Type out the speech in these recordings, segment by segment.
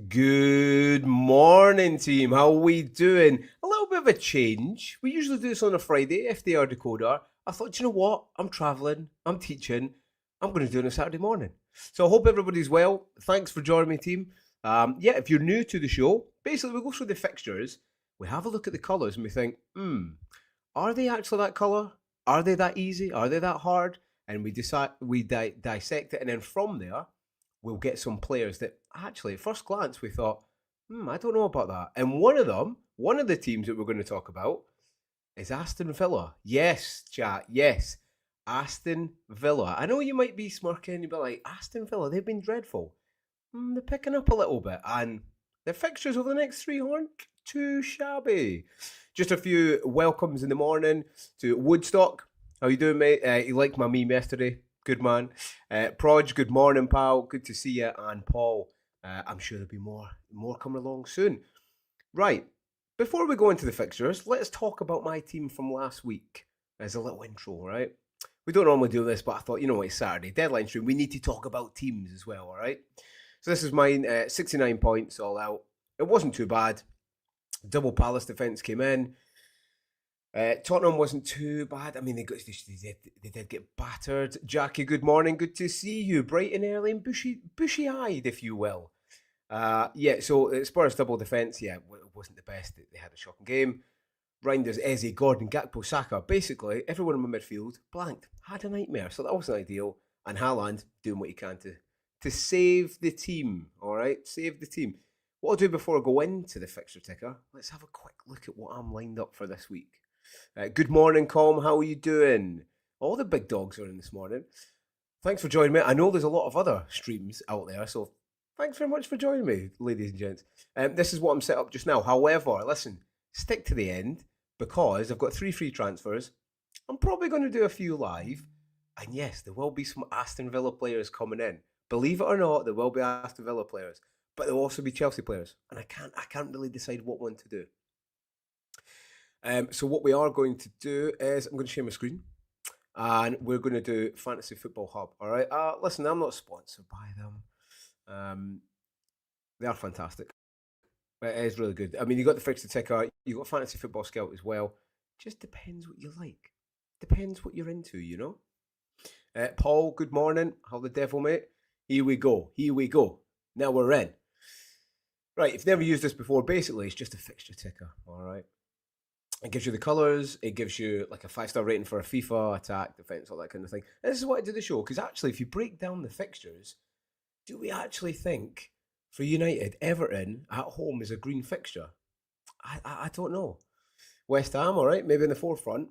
Good morning, team. How are we doing? A little bit of a change. We usually do this on a Friday, FDR Decoder. I thought, you know what? I'm traveling, I'm teaching, I'm going to do it on a Saturday morning. So I hope everybody's well. Thanks for joining me, team. If you're new to the show, basically we go through the fixtures, we have a look at the colours, and we think, are they actually that colour? Are they that easy? Are they that hard? And we decide, we dissect it, and then from there, we'll get some players that actually, at first glance, we thought, I don't know about that. And one of the teams that we're going to talk about is Aston Villa. Yes, chat, yes. Aston Villa. I know you might be smirking, you'd be like, Aston Villa, they've been dreadful. They're picking up a little bit, and their fixtures over the next three aren't too shabby. Just a few welcomes in the morning to Woodstock. How you doing, mate? You liked my meme yesterday. Good man. Proj, good morning, pal. Good to see you. And Paul, I'm sure there'll be more coming along soon. Right. Before we go into the fixtures, let's talk about my team from last week as a little intro, right? We don't normally do this, but I thought, you know what, it's Saturday, deadline stream. We need to talk about teams as well, all right? So this is mine, 69 points all out. It wasn't too bad. Double Palace defence came in. Tottenham wasn't too bad. I mean, they did get battered. Jackie, good morning. Good to see you. Bright and early and bushy-eyed, if you will. So Spurs double defence, it wasn't the best. They had a shocking game. Reinders, Eze, Gordon, Gakpo, Saka. Basically, everyone in my midfield blanked. Had a nightmare, so that wasn't ideal. And Haaland doing what he can to save the team, all right? Save the team. What I'll do before I go into the fixture ticker, let's have a quick look at what I'm lined up for this week. Good morning, Com. How are you doing? All the big dogs are in this morning. Thanks for joining me. I know there's a lot of other streams out there, so thanks very much for joining me, ladies and gents. This is what I'm set up just now. However, listen, stick to the end because I've got 3 free transfers. I'm probably going to do a few live. And yes, there will be some Aston Villa players coming in. Believe it or not, there will be Aston Villa players. But there will also be Chelsea players. And I can't really decide what one to do. So what we are going to do is I'm going to share my screen and we're going to do Fantasy Football Hub. All right. Listen, I'm not sponsored by them. They are fantastic. It is really good. I mean, you got the fixture ticker, you got Fantasy Football Scout as well. Just depends what you like. Depends what you're into, you know. Paul, good morning. How the devil, mate? Here we go. Now we're in. Right. If you've never used this before, basically it's just a fixture ticker. All right. It gives you the colours, it gives you like a 5-star rating for a FIFA, attack, defence, all that kind of thing. And this is what I did the show, because actually if you break down the fixtures, do we actually think for United, Everton at home is a green fixture? I don't know. West Ham, all right, maybe in the forefront.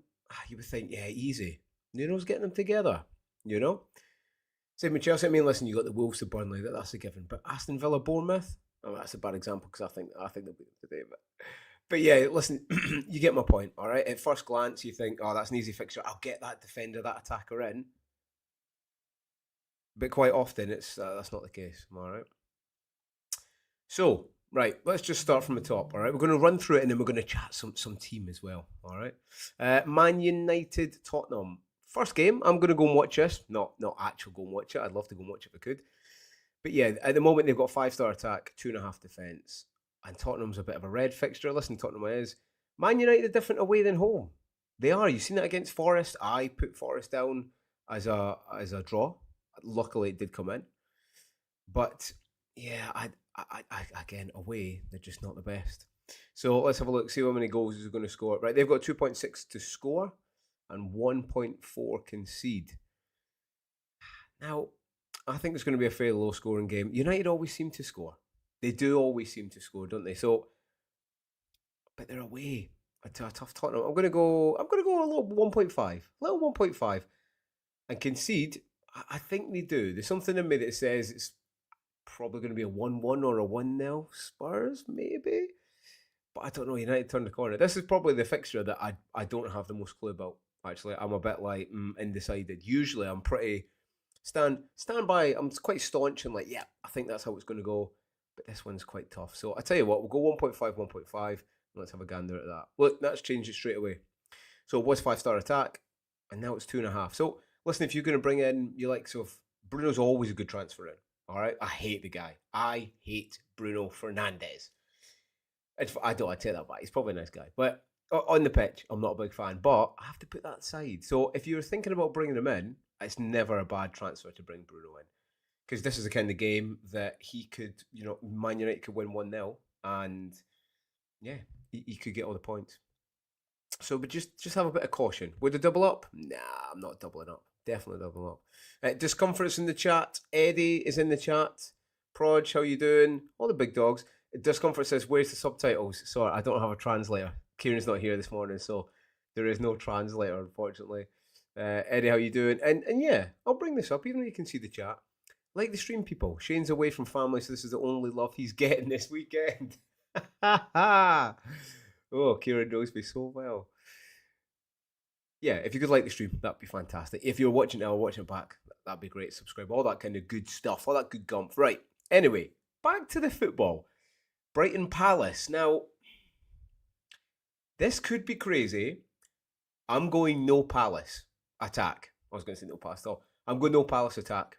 You would think, yeah, easy. Nuno's getting them together, you know? Same with Chelsea. I mean, listen, you got the Wolves to Burnley, that's a given. But Aston Villa, Bournemouth, that's a bad example because I think they'll beat them today, But yeah, listen, you get my point, all right? At first glance, you think, oh, that's an easy fixture. I'll get that defender, that attacker in. But quite often, that's not the case, all right? So, right, let's just start from the top, all right? We're going to run through it and then we're going to chat some team as well, all right? Man United, Tottenham. First game, I'm going to go and watch this. Not actual go and watch it. I'd love to go and watch it if I could. But yeah, at the moment, they've got 5-star attack, 2.5 defence. And Tottenham's a bit of a red fixture. Listen, Tottenham is. Man United are different away than home. They are. You've seen that against Forest. I put Forest down as a draw. Luckily, it did come in. But yeah, I again, away, they're just not the best. So let's have a look, see how many goals he's going to score. Right, they've got 2.6 to score and 1.4 concede. Now, I think it's going to be a fairly low scoring game. United always seem to score. They do always seem to score, don't they? So, but they're away to a tough Tottenham. I'm going to go a little 1.5, and concede. I think they do. There's something in me that says it's probably going to be a 1-1 or a 1-0 Spurs, maybe. But I don't know. United turned the corner. This is probably the fixture that I don't have the most clue about. Actually, I'm a bit like undecided. Usually, I'm pretty stand by. I'm quite staunch and like, yeah, I think that's how it's going to go. But this one's quite tough. So I tell you what, we'll go 1.5, and let's have a gander at that. Look, that's changed it straight away. So it was 5-star attack, and now it's 2.5. So listen, if you're going to bring in your likes of Bruno's always a good transfer in. All right, I hate the guy. I hate Bruno Fernandes. I don't. I take that back. He's probably a nice guy, but on the pitch, I'm not a big fan. But I have to put that aside. So if you're thinking about bringing him in, it's never a bad transfer to bring Bruno in, because this is the kind of game that he could, Man United could win 1-0, and yeah, he could get all the points. So, but just have a bit of caution. Would I double up? Nah, I'm not doubling up. Definitely doubling up. Discomfort's in the chat. Eddie is in the chat. Proj, how you doing? All the big dogs. Discomfort says, "Where's the subtitles?" Sorry, I don't have a translator. Kieran's not here this morning, so there is no translator, unfortunately. Eddie, how you doing? And yeah, I'll bring this up, even though you can see the chat. Like the stream, people. Shane's away from family, so this is the only love he's getting this weekend. Oh, Kieran knows me so well. Yeah, if you could like the stream, that'd be fantastic. If you're watching it or watching it back, that'd be great. Subscribe, all that kind of good stuff, all that good gump. Right. Anyway, back to the football. Brighton Palace. Now, this could be crazy. I'm going no Palace attack. I was going to say no Palace though. I'm going no Palace attack.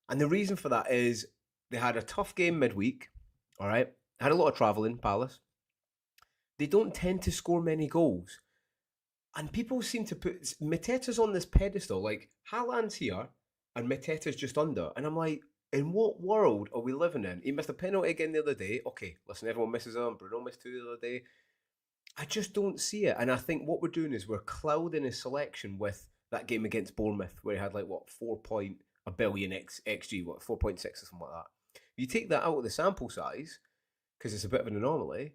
And the reason for that is they had a tough game midweek. All right. Had a lot of travelling, Palace. They don't tend to score many goals. And people seem to put Mateta's on this pedestal. Like, Haaland's here and Mateta's just under. And I'm like, in what world are we living in? He missed a penalty again the other day. Okay, listen, everyone misses them. Bruno missed 2 the other day. I just don't see it. And I think what we're doing is we're clouding his selection with that game against Bournemouth where he had 4 billion XG, 4.6 or something like that. You take that out of the sample size, because it's a bit of an anomaly,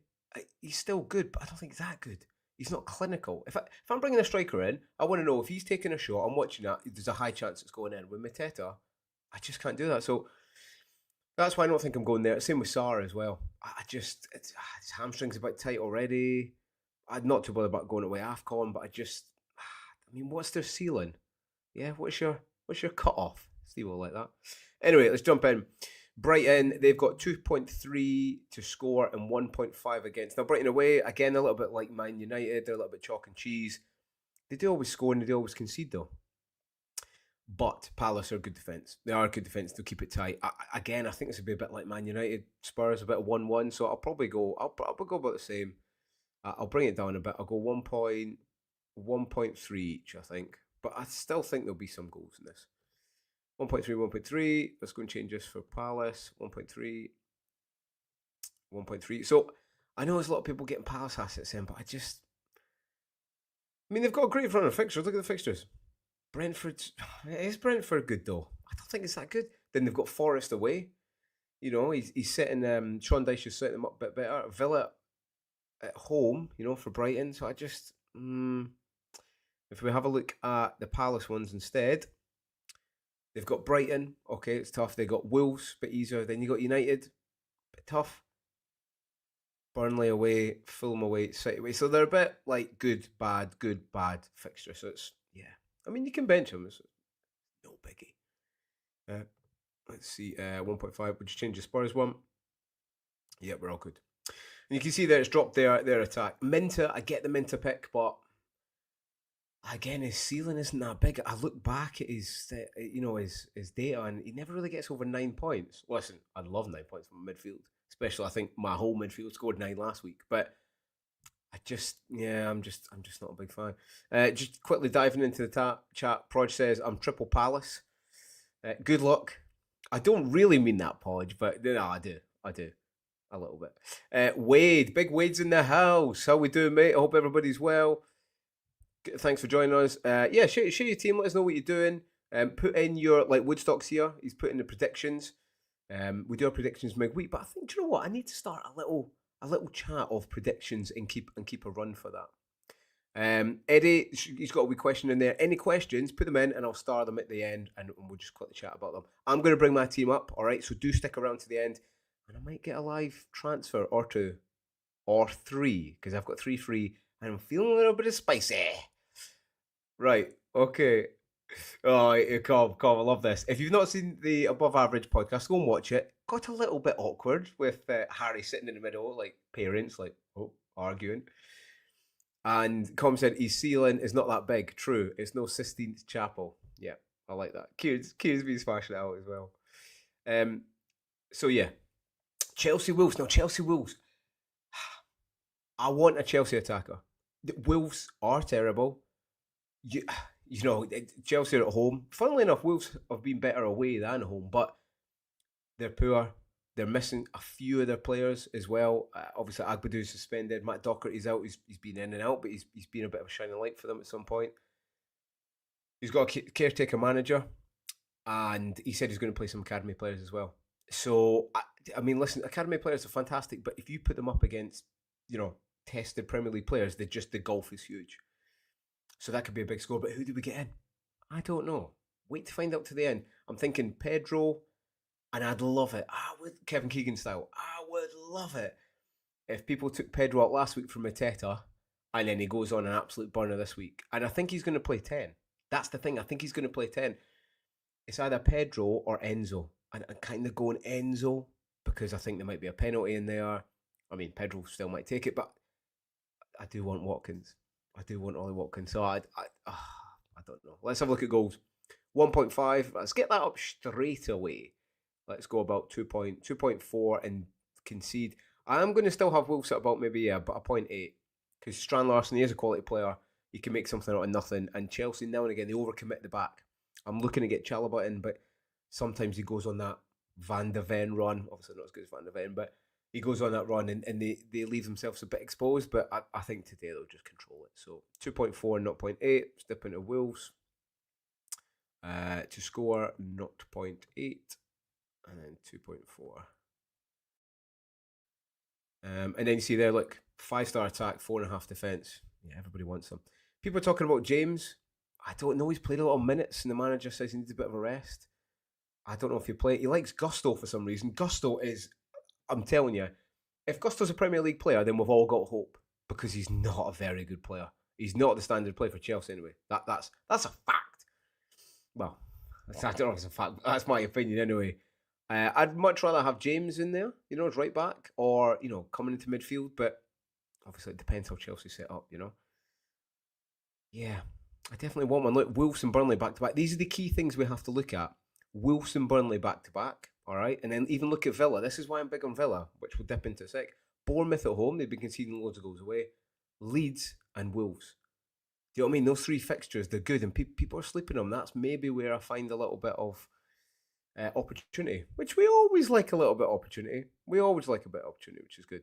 he's still good, but I don't think he's that good. He's not clinical. If I'm bringing a striker in, I want to know if he's taking a shot, I'm watching that, there's a high chance it's going in. With Mateta, I just can't do that. So that's why I don't think I'm going there. Same with Sarr as well. His hamstring's a bit tight already. I'm not too bothered about going away AFCON, but what's their ceiling? Yeah, what's your cut off? Steve will like that. Anyway, let's jump in. Brighton, they've got 2.3 to score and 1.5 against. Now, Brighton away, again, a little bit like Man United. They're a little bit chalk and cheese. They do always score and they do always concede, though. But Palace are a good defence. They are a good defence. They'll keep it tight. I think this would be a bit like Man United. Spurs, a bit of 1-1. So I'll probably go about the same. I'll bring it down a bit. I'll go 1.3 each, I think. But I still think there'll be some goals in this. 1.3, 1.3. Let's go and change this for Palace. 1.3. 1.3. So I know there's a lot of people getting Palace assets in, but they've got a great run of fixtures. Look at the fixtures. Is Brentford good though? I don't think it's that good. Then they've got Forest away. He's setting Sean Dyche is setting them up a bit better. Villa at home, for Brighton. So if we have a look at the Palace ones instead, they've got Brighton. Okay, it's tough. They got Wolves, bit easier. Then you got United, bit tough. Burnley away, Fulham away, City away. So they're a bit like good, bad fixture. So it's, yeah. You can bench them. It's no biggie. Let's see. 1.5. Would you change the Spurs one? Yeah, we're all good. And you can see there it's dropped their attack. Minter, I get the Minter pick, but again, his ceiling isn't that big. I look back at his data, and he never really gets over 9 points. Listen, I'd love 9 points from midfield, especially I think my whole midfield scored 9 last week. But I'm just not a big fan. Just quickly diving into the chat, Proj says I'm triple Palace. Good luck. I don't really mean that, Podge, but no, I do. A little bit. Wade, big Wade's in the house. How we doing, mate? I hope everybody's well. Thanks for joining us. Share your team. Let us know what you're doing. Put in your Woodstock's here. He's putting the predictions. We do our predictions midweek, but I think, do you know what? I need to start a little chat of predictions and keep a run for that. Eddie, he's got a wee question in there. Any questions? Put them in, and I'll star them at the end, and we'll just quickly chat about them. I'm going to bring my team up. All right, so do stick around to the end. And I might get a live transfer or 2 or 3, because I've got 3 free and I'm feeling a little bit of spicy. Right, okay. Oh, calm, I love this. If you've not seen the Above Average podcast, go and watch it. Got a little bit awkward with Harry sitting in the middle, like parents, arguing. And Com said his ceiling is not that big. True, it's no Sistine Chapel. Yeah, I like that. Kieran's been smashing it out as well. So yeah, Chelsea Wolves. Now Chelsea Wolves. I want a Chelsea attacker. The Wolves are terrible. You, you know, Chelsea are at home. Funnily enough, Wolves have been better away than home, but they're poor. They're missing a few of their players as well. Obviously, Agbadou's suspended. Matt Doherty's out. He's been in and out, but he's been a bit of a shining light for them at some point. He's got a caretaker manager, and he said he's going to play some academy players as well. So, I mean, listen, academy players are fantastic, but if you put them up against, tested Premier League players, the golf is huge. So that could be a big score. But who do we get in? I don't know. Wait to find out to the end. I'm thinking Pedro, and I'd love it. Kevin Keegan style. I would love it if people took Pedro out last week from Mateta, and then he goes on an absolute burner this week. And I think he's going to play 10. That's the thing. I think he's going to play 10. It's either Pedro or Enzo. And I'm kind of going Enzo because I think there might be a penalty in there. I mean, Pedro still might take it, but I do want Watkins. I do want Ollie Watkins. So I don't know. Let's have a look at goals. 1.5. Let's get that up straight away. Let's go about 2.4 and concede. I'm going to still have Wolves at about maybe a 0.8 because Strand Larsen, he is a quality player. He can make something out of nothing. And Chelsea, now and again, they overcommit the back. I'm looking to get Chalobah in, but sometimes he goes on that Van de Ven run. Obviously not as good as Van de Ven, but he goes on that run and they leave themselves a bit exposed. But I think today they'll just control it. So 2.4 and 0.8. Step into Wolves. To score 0.8 and then 2.4. And then you see there, look, 5-star attack, 4.5 defence. Yeah, everybody wants him. People are talking about James. I don't know. He's played a lot of minutes, and the manager says he needs a bit of a rest. I don't know if he play. He likes Gusto for some reason. Gusto is, I'm telling you, if Gusto's a Premier League player, then we've all got hope because he's not a very good player. He's not the standard player for Chelsea anyway. That's a fact. Well, I don't know if it's a fact. That's my opinion anyway. I'd much rather have James in there, as right back, or coming into midfield. But obviously, it depends how Chelsea set up. Yeah, I definitely want one. Look, Wolves and Burnley back to back. These are the key things we have to look at. Wolves and Burnley back to back. All right, and then even look at Villa. This is why I'm big on Villa, which we'll dip into a sec. Bournemouth at home, they've been conceding loads of goals away. Leeds and Wolves. Do you know what I mean? Those three fixtures, they're good, and people are sleeping on them. That's maybe where I find a little bit of opportunity, which we always like a little bit of opportunity. We always like a bit of opportunity, which is good.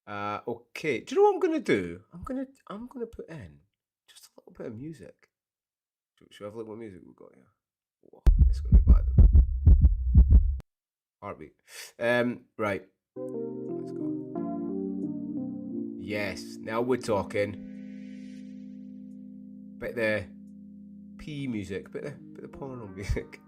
Okay, do you know what I'm going to do? I'm going to put in just a little bit of music. Should I have a look what music we've got here? Whoa, it's going to be bad. Heartbeat. Right. Let's go. Yes, now we're talking. Bit the P music, bit the porno music.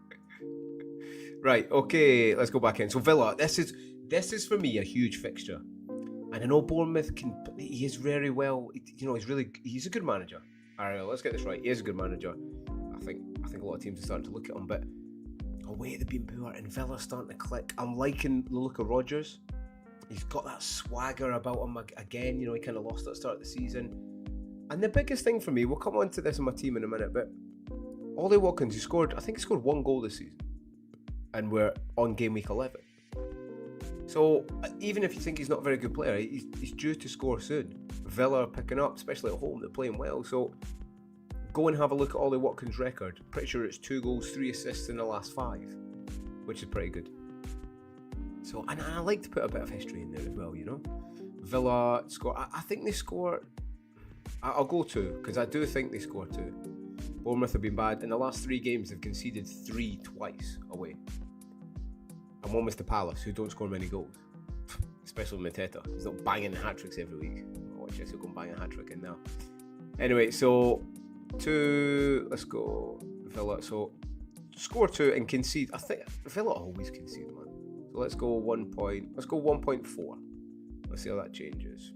Right, okay, let's go back in. So Villa, this is for me a huge fixture. And I know Bournemouth he is very well, he's a good manager. Alright, let's get this right. He is a good manager. I think a lot of teams are starting to look at him, but away they've been poor and Villa's starting to click. I'm liking the look of Rodgers. He's got that swagger about him again, he kind of lost at the start of the season. And the biggest thing for me, we'll come on to this in my team in a minute, but Ollie Watkins, he scored one goal this season. And we're on game week 11. So even if you think he's not a very good player, he's due to score soon. Villa are picking up, especially at home, they're playing well. So go and have a look at Ollie Watkins' record. Pretty sure it's 2 goals, 3 assists in the last 5, which is pretty good. So, and I like to put a bit of history in there as well, Villa score, I think they score, I'll go 2, because I do think they score 2. Bournemouth have been bad. In the last 3 games, they've conceded 3 twice away. And one was to Palace, who don't score many goals. Especially with Mateta. He's not banging hat-tricks every week. Oh, Chelsea will go and bang a hat-trick in now. Anyway, so 2, let's go Villa. So score 2 and concede. I think Villa always concede, man. So let's go 1.4. Let's see how that changes.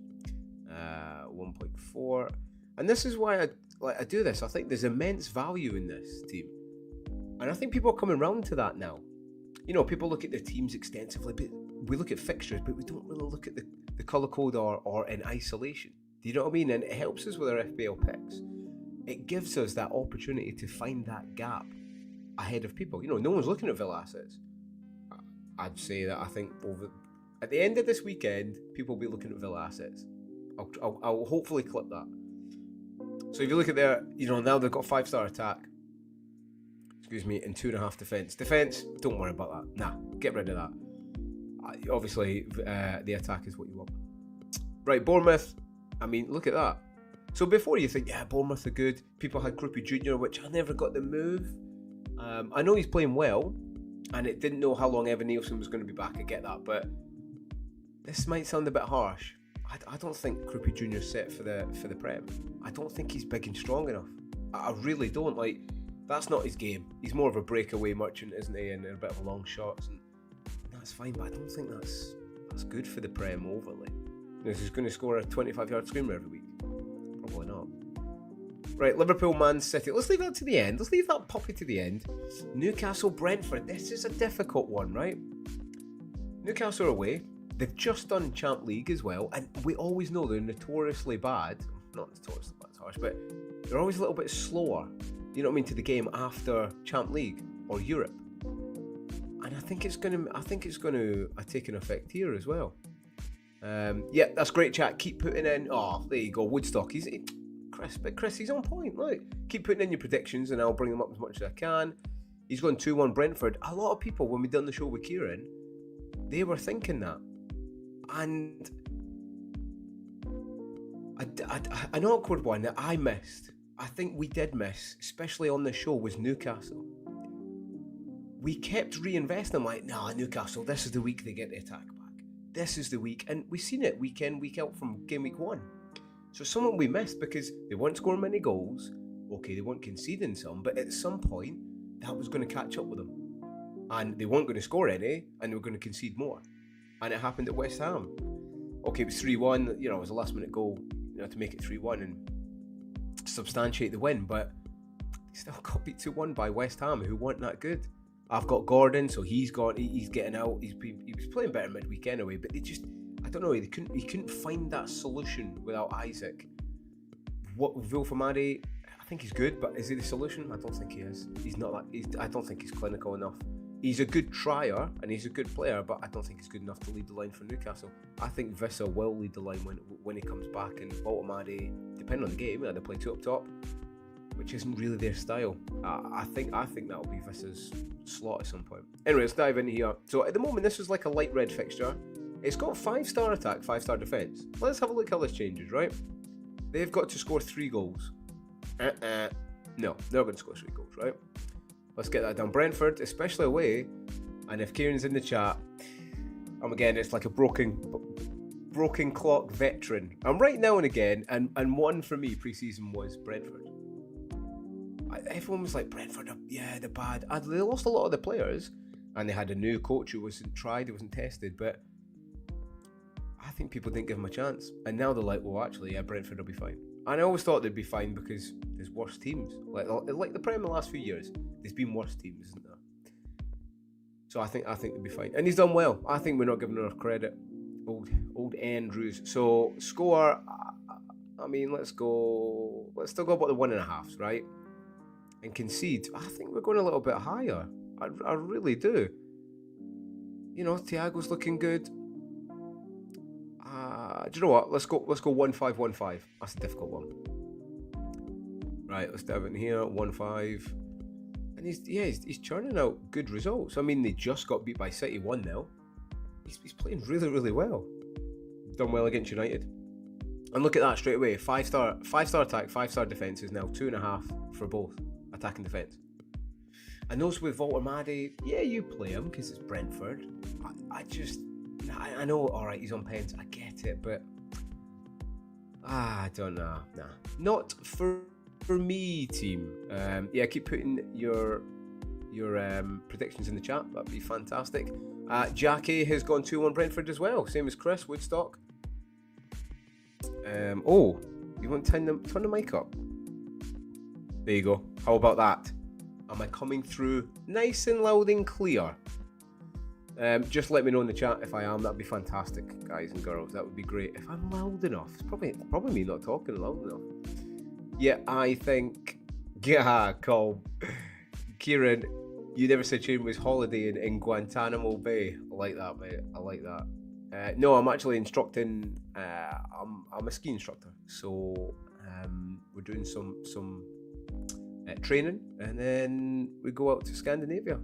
1.4. And this is why I do this. I think there's immense value in this team. And I think people are coming around to that now. People look at their teams extensively, but we look at fixtures, but we don't really look at the colour code or in isolation. Do you know what I mean? And it helps us with our FPL picks. It gives us that opportunity to find that gap. ahead of people. No one's looking at Villa assets. I'd say that I think at the end of this weekend, people will be looking at Villa assets. I'll hopefully clip that. So if you look at their, now they've got 5-star attack, and 2.5 defence. Defence, don't worry about that. Nah, get rid of that. Obviously, the attack is what you want. Right, Bournemouth, look at that. So before you think, Bournemouth are good, people had Kruppi Jr., which I never got the move. I know he's playing well, and it didn't know how long Evan Nielsen was going to be back. I get that, but this might sound a bit harsh. I don't think Kruppi Jr. is set for the Prem. I don't think he's big and strong enough. I really don't. That's not his game. He's more of a breakaway merchant, isn't he? And a bit of long shots, and that's fine. But I don't think that's good for the Prem overly. He's going to score a 25-yard screamer every week. Probably not. Right, Liverpool, Man City. Let's leave that to the end. Let's leave that puppy to the end. Newcastle, Brentford. This is a difficult one, right? Newcastle are away. They've just done Champ League as well, and we always know they're notoriously bad. Not notoriously bad, it's harsh, but they're always a little bit slower, to the game after Champ League or Europe. And I think it's going to take an effect here as well. That's great chat. Keep putting in. Oh, there you go, Woodstock. Chris, he's on point. Look, keep putting in your predictions, and I'll bring them up as much as I can. He's gone 2-1 Brentford. A lot of people, when we done the show with Kieran, they were thinking that. And an awkward one that I missed, I think we did miss, especially on the show, was Newcastle. We kept reinvesting, Newcastle, this is the week they get the attack back. This is the week. And we've seen it week in, week out from game week 1. So someone we missed because they weren't scoring many goals. Okay, they weren't conceding some, but at some point, that was going to catch up with them. And they weren't going to score any, and they were going to concede more. And it happened at West Ham. Okay, it was 3-1, it was a last minute goal, to make it 3-1 and substantiate the win, but they still got beat 2-1 by West Ham, who weren't that good. I've got Gordon, so he's getting out. He was playing better midweek anyway, but I don't know, he couldn't find that solution without Isaac. What with Vilfamadi, I think he's good, but is he the solution? I don't think he is. He's not I don't think he's clinical enough. He's a good trier and he's a good player, but I don't think he's good enough to lead the line for Newcastle. I think Vissa will lead the line when he comes back, and Baltimade, depending on the game, they play 2 up top, which isn't really their style. I think that will be Vissa's slot at some point. Anyway, let's dive in here. So at the moment, this is like a light red fixture. It's got 5-star attack, 5-star defence. Let's have a look how this changes, right? They've got to score 3 goals. No, they're not going to score 3 goals, right? Let's get that down. Brentford, especially away, and if Kieran's in the chat, again, it's like a broken clock veteran. I'm right now and again, and one for me pre-season was Brentford. Everyone was like, Brentford, they're bad. They lost a lot of the players, and they had a new coach who wasn't tried, who wasn't tested, but I think people didn't give him a chance. And now they're like, well, actually, Brentford will be fine. And I always thought they'd be fine because there's worse teams. Like the Prem in the last few years, there's been worse teams, isn't there? So I think they'll be fine. And he's done well. I think we're not giving enough credit. Old Andrews. So score, let's still go about the 1.5s, right? And concede. I think we're going a little bit higher. I really do. Thiago's looking good. Do you know what? Let's go 1-5-1-5. That's a difficult one. Right, let's dive in here. 1-5. And he's churning out good results. They just got beat by City 1-0. He's playing really, really well. Done well against United. And look at that straight away. 5-star attack, 5-star defence is now 2.5 for both attack and defence. And those with Voltermade, you play him because it's Brentford. I know, alright, he's on pens, I get it, but I don't know. Nah. Not for me, team. Keep putting your predictions in the chat. That'd be fantastic. Jackie has gone 2-1 Brentford as well, same as Chris, Woodstock. You want to turn the mic up? There you go. How about that? Am I coming through nice and loud and clear? Just let me know in the chat if I am. That'd be fantastic, guys and girls. That would be great. If I'm loud enough, it's probably me not talking loud enough. Yeah, I think. Yeah, calm. Kieran, You never said Shane was holidaying in Guantanamo Bay. I like that, mate. I like that. No, I'm actually instructing. I'm a ski instructor, so we're doing some training, and then we go out to Scandinavia.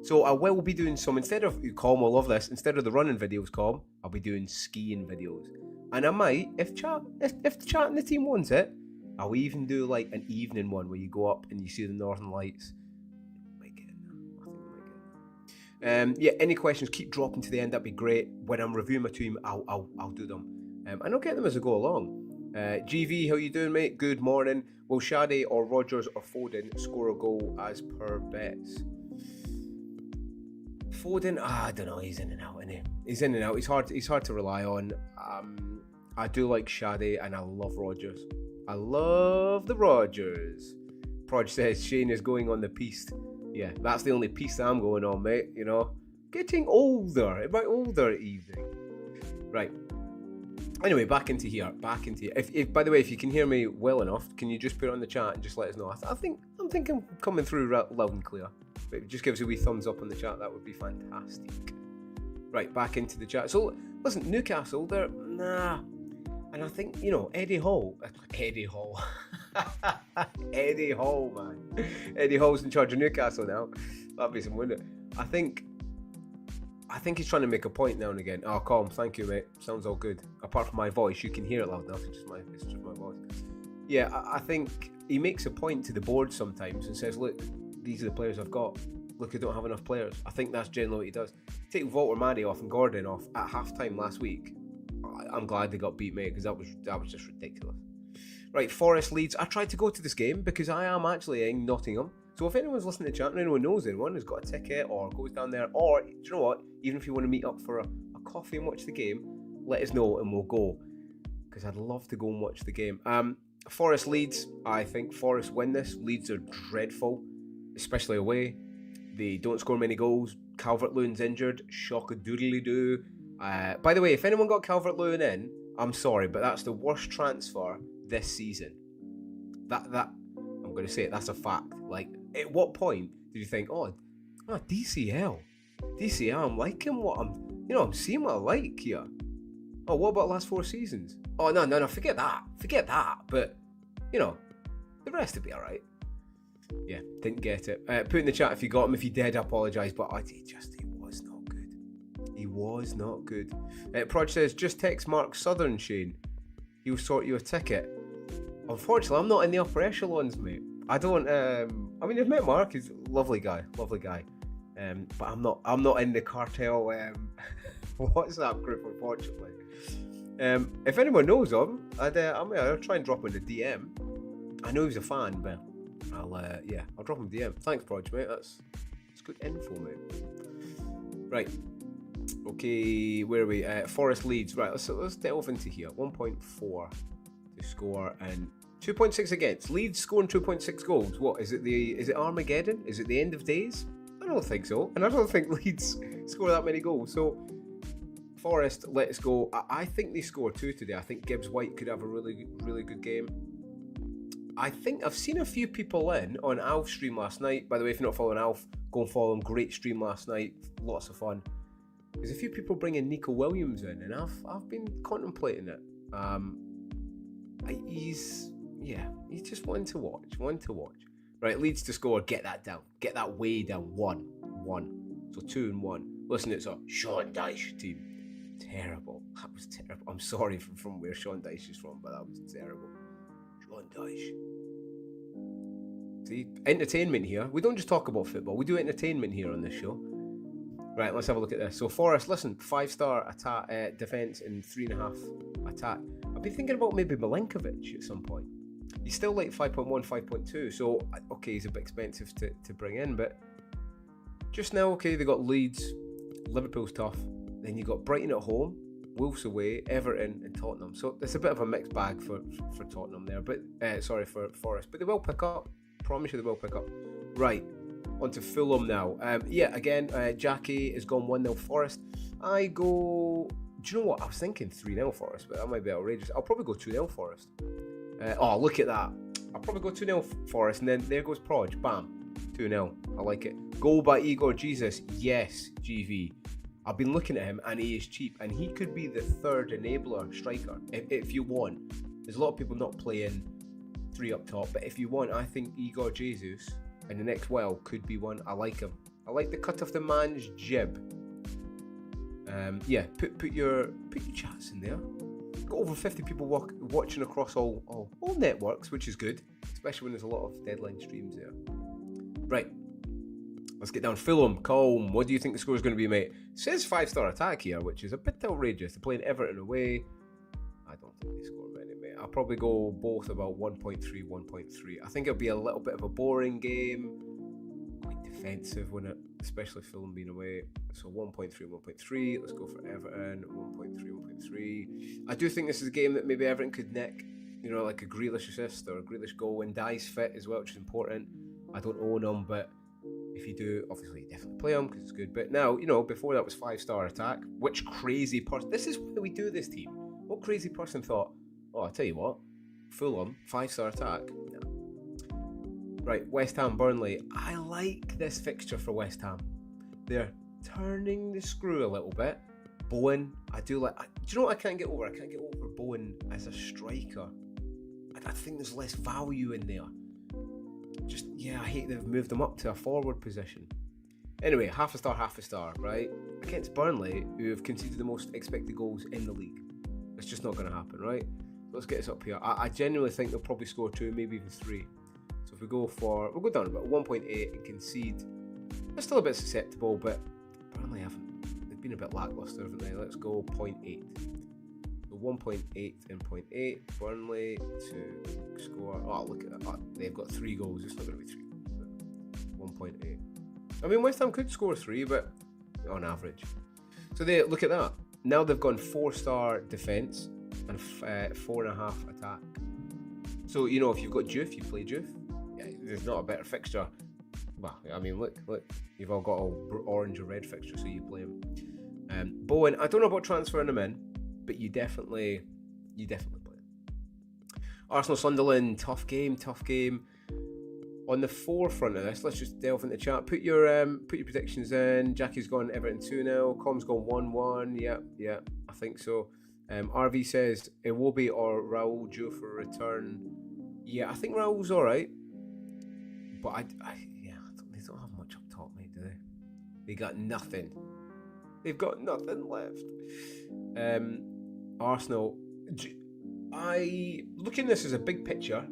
So I will be doing some, instead of, Colm will love this, instead of the running videos, Colm, I'll be doing skiing videos. And I might, if the chat and the team wants it, I'll even do like an evening one where you go up and you see the Northern Lights. Yeah, any questions, keep dropping to the end, that'd be great. When I'm reviewing my team, I'll do them. And I'll get them as I go along. GV, how you doing, mate? Good morning. Will Shade or Rogers or Foden score a goal as per bets? Foden, I don't know, he's in and out, isn't he? He's in and out, he's hard to rely on. I do like Shade and I love Rogers. I love the Rogers. Proj says Shane is going on the piste. Yeah, that's the only piece I'm going on, mate, you know. Getting older, in my older evening. Right. Anyway, back into here. If by the way, if you can hear me well enough, can you just put it on the chat and just let us know? I'm thinking coming through loud and clear. But if it just gives a wee thumbs up on the chat, that would be fantastic. Right, back into the chat. So, listen, Newcastle, they're, nah. And I think, you know, Eddie Hall, man. Eddie Hall's in charge of Newcastle now. That'd be some window. I think he's trying to make a point now and again. Oh, calm, thank you, mate. Sounds all good. Apart from my voice, you can hear it loud enough. It's just my voice. Yeah, I think he makes a point to the board sometimes and says, look, these are the players I've got. Look, I don't have enough players. I think that's generally what he does. Take Walter Maddie off and Gordon off at half-time last week. I'm glad they got beat, mate, because that was just ridiculous. Right, Forest Leeds. I tried to go to this game because I am actually in Nottingham. So if anyone's listening to chat and anyone knows anyone who's got a ticket or goes down there, or, do you know what, even if you want to meet up for a coffee and watch the game, let us know and we'll go. Because I'd love to go and watch the game. Forest Leeds. I think Forest win this. Leeds are dreadful, especially away. They don't score many goals. Calvert-Lewin's injured. Shock-a-doodly-doo. By the way, if anyone got Calvert-Lewin in, I'm sorry, but that's the worst transfer this season. That I'm going to say it, that's a fact. Like, at what point did you think, DCL, I'm liking what I'm seeing what I like here. Oh, what about the last 4 seasons? Oh, no, forget that. But, you know, the rest would be all right. Yeah, didn't get it. Put in the chat if you got him. If you did, I apologise, but he was not good. He was not good. Proj says, just text Mark Southern, Shane. He'll sort you a ticket. Unfortunately, I'm not in the upper echelons, mate. I don't. I've met Mark. He's a lovely guy. But I'm not in the cartel WhatsApp group, unfortunately. If anyone knows him, I'll try and drop him a DM. I know he's a fan, but I'll drop him a DM. Thanks, Proj, mate. That's good info, mate. Right. Okay, where are we? Forest Leeds. Right, let's delve into here. 1.4 to score and 2.6 against. Leeds scoring 2.6 goals. What is it? Is it Armageddon? Is it the end of days? I don't think so, and I don't think Leeds score that many goals. So Forest, let's go. I think they score 2 today. I think Gibbs White could have a really, really good game. I think I've seen a few people in on Alf's stream last night. By the way, if you're not following Alf, go and follow him. Great stream last night. Lots of fun. There's a few people bringing Nico Williams in, and I've been contemplating it. He's just one to watch. Right, Leeds to score. Get that down. Get that way down. 1-1. So 2-1. Listen, it's a Sean Dyche team. Terrible. That was terrible. I'm sorry from where Sean Dyche is from, but that was terrible. Sean Dyche. See, entertainment here. We don't just talk about football. We do entertainment here on this show. Right, let's have a look at this. So Forest, listen, 5-star attack, defence and 3.5 attack. I've been thinking about maybe Milenkovic at some point. He's still like 5.1, 5.2, so okay, he's a bit expensive to bring in, but just now, okay, they got Leeds, Liverpool's tough, then you got Brighton at home, Wolves away, Everton and Tottenham. So it's a bit of a mixed bag for Tottenham there, but for Forest, but they will pick up. Promise you they will pick up. Right. On to Fulham now. Jackie has gone 1-0 Forest. I go... Do you know what? I was thinking 3-0 Forest, but that might be outrageous. I'll probably go 2-0 Forest. Look at that. I'll probably go 2-0 Forest, and then there goes Proj. Bam. 2-0. I like it. Goal by Igor Jesus. Yes, GV. I've been looking at him and he is cheap and he could be the third enabler striker if you want. There's a lot of people not playing 3 up top, but if you want, I think Igor Jesus in the next while could be one. I like him. I like the cut of the man's jib. Yeah, put your chats in there. Got over 50 people watching across all networks, which is good, especially when there's a lot of deadline streams there. Right, let's get down. Fulham, calm. What do you think the score is going to be, mate? It says 5-star attack here, which is a bit outrageous. They're playing Everton away. I don't think they score many, mate. I'll probably go both about 1.3, 1.3. I think it'll be a little bit of a boring game. Quite defensive, when it, especially Fulham being away. So 1.3, 1.3. Let's go for Everton. 1.3, 1.3. I do think this is a game that maybe Everton could nick. You know, like a Grealish assist or a Grealish goal when Dye's fit as well, which is important. I don't own him, but if you do, obviously definitely play him because it's good. But now, you know, before that was 5-star attack. Which crazy person? This is why we do this team. What crazy person thought, oh, I'll tell you what, Fulham, 5-star attack? No. Right, West Ham, Burnley. I like this fixture for West Ham. They're turning the screw a little bit. Bowen, I do like. Do you know what I can't get over? I can't get over Bowen as a striker. I think there's less value in there. Just, yeah, I hate they've moved them up to a forward position. Anyway, half a star, right? Against Burnley, who have conceded the most expected goals in the league. It's just not going to happen, right? So let's get us up here. I genuinely think they'll probably score 2, maybe even 3. So if we go for, we'll go down about 1.8 and concede. They're still a bit susceptible, but Burnley haven't. They've been a bit lackluster, haven't they? Let's go 0.8. So 1.8 and 0.8. Burnley to score. Oh, look at that. Oh, they've got 3 goals. It's not going to be 3 goals. 1.8. I mean, West Ham could score 3, but on average. So they look at that. Now they've gone 4-star defence and 4.5 attack. So, you know, if you've got Juve, you play Juve. Yeah, there's not a better fixture. Well, I mean, look, you've all got an orange or red fixture, so you play them. Bowen, I don't know about transferring him in, but you definitely play him. Arsenal, Sunderland, tough game. On the forefront of this, let's just delve into chat. Put your predictions in. Jackie's gone Everton 2-0. Com's gone 1-1. Yeah, I think so. RV says Iwobi or Raul due for a return. Yeah, I think Raul's all right, but they don't have much up top, mate, do they? They got nothing. They've got nothing left. Arsenal. I look in this as a big picture.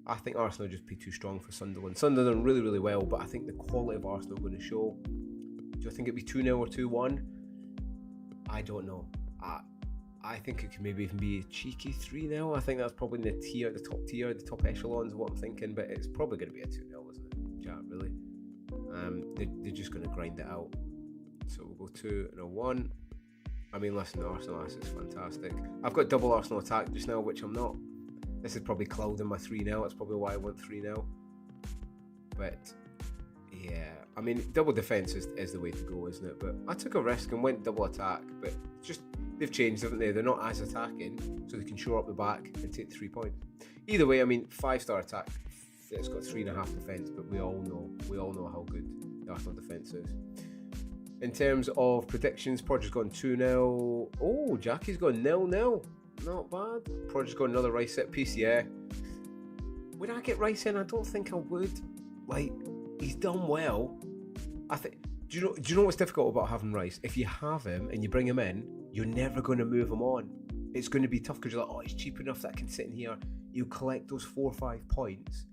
I think Arsenal just be too strong for Sunderland. Sunderland really, really well, but I think the quality of Arsenal going to show. Do I think it'd be 2-0 or 2-1? I don't know. I think it could maybe even be a cheeky 3-0. I think that's probably in the top echelons of what I'm thinking, but it's probably going to be a 2-0, isn't it? Chat, really. They're just going to grind it out. So we'll go 2 and a 1. I mean, listen, Arsenal is fantastic. I've got double Arsenal attack just now, which I'm not. This is probably clouding my 3-0. That's probably why I went 3-0. But yeah, I mean, double defence is the way to go, isn't it? But I took a risk and went double attack. But just they've changed, haven't they? They're not as attacking, so they can shore up the back and take the 3 points. Either way, I mean, 5-star attack. It's got 3.5 defence, but we all know how good the Arsenal defence is. In terms of predictions, Podger's gone 2-0. Oh, Jackie's gone 0-0. Not bad. Podger's got another Rice set piece, yeah. Would I get Rice in? I don't think I would. Like, he's done well. I think. Do you know what's difficult about having Rice? If you have him and you bring him in, you're never going to move him on. It's going to be tough because you're like, oh, he's cheap enough that I can sit in here. You collect those 4 or 5 points.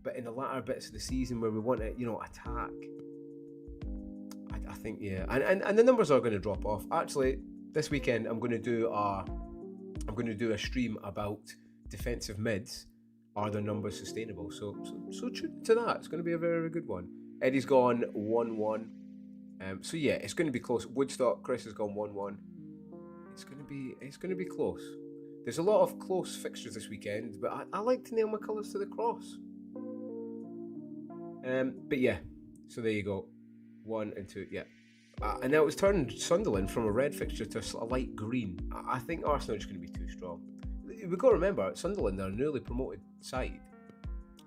But in the latter bits of the season where we want to, attack, I think, yeah. And the numbers are going to drop off. Actually, this weekend I'm going to do a stream about defensive mids. Are their numbers sustainable? So tune to that. It's going to be a very, very good one. Eddie's gone 1-1. So yeah, it's going to be close. Woodstock, Chris has gone 1-1. It's going to be close. There's a lot of close fixtures this weekend, but I like to nail my colours to the cross. But yeah, so there you go. 1 and 2, yeah. And now it's turned Sunderland from a red fixture to a light green. I think Arsenal are just going to be too strong. We've got to remember, Sunderland are a newly promoted side.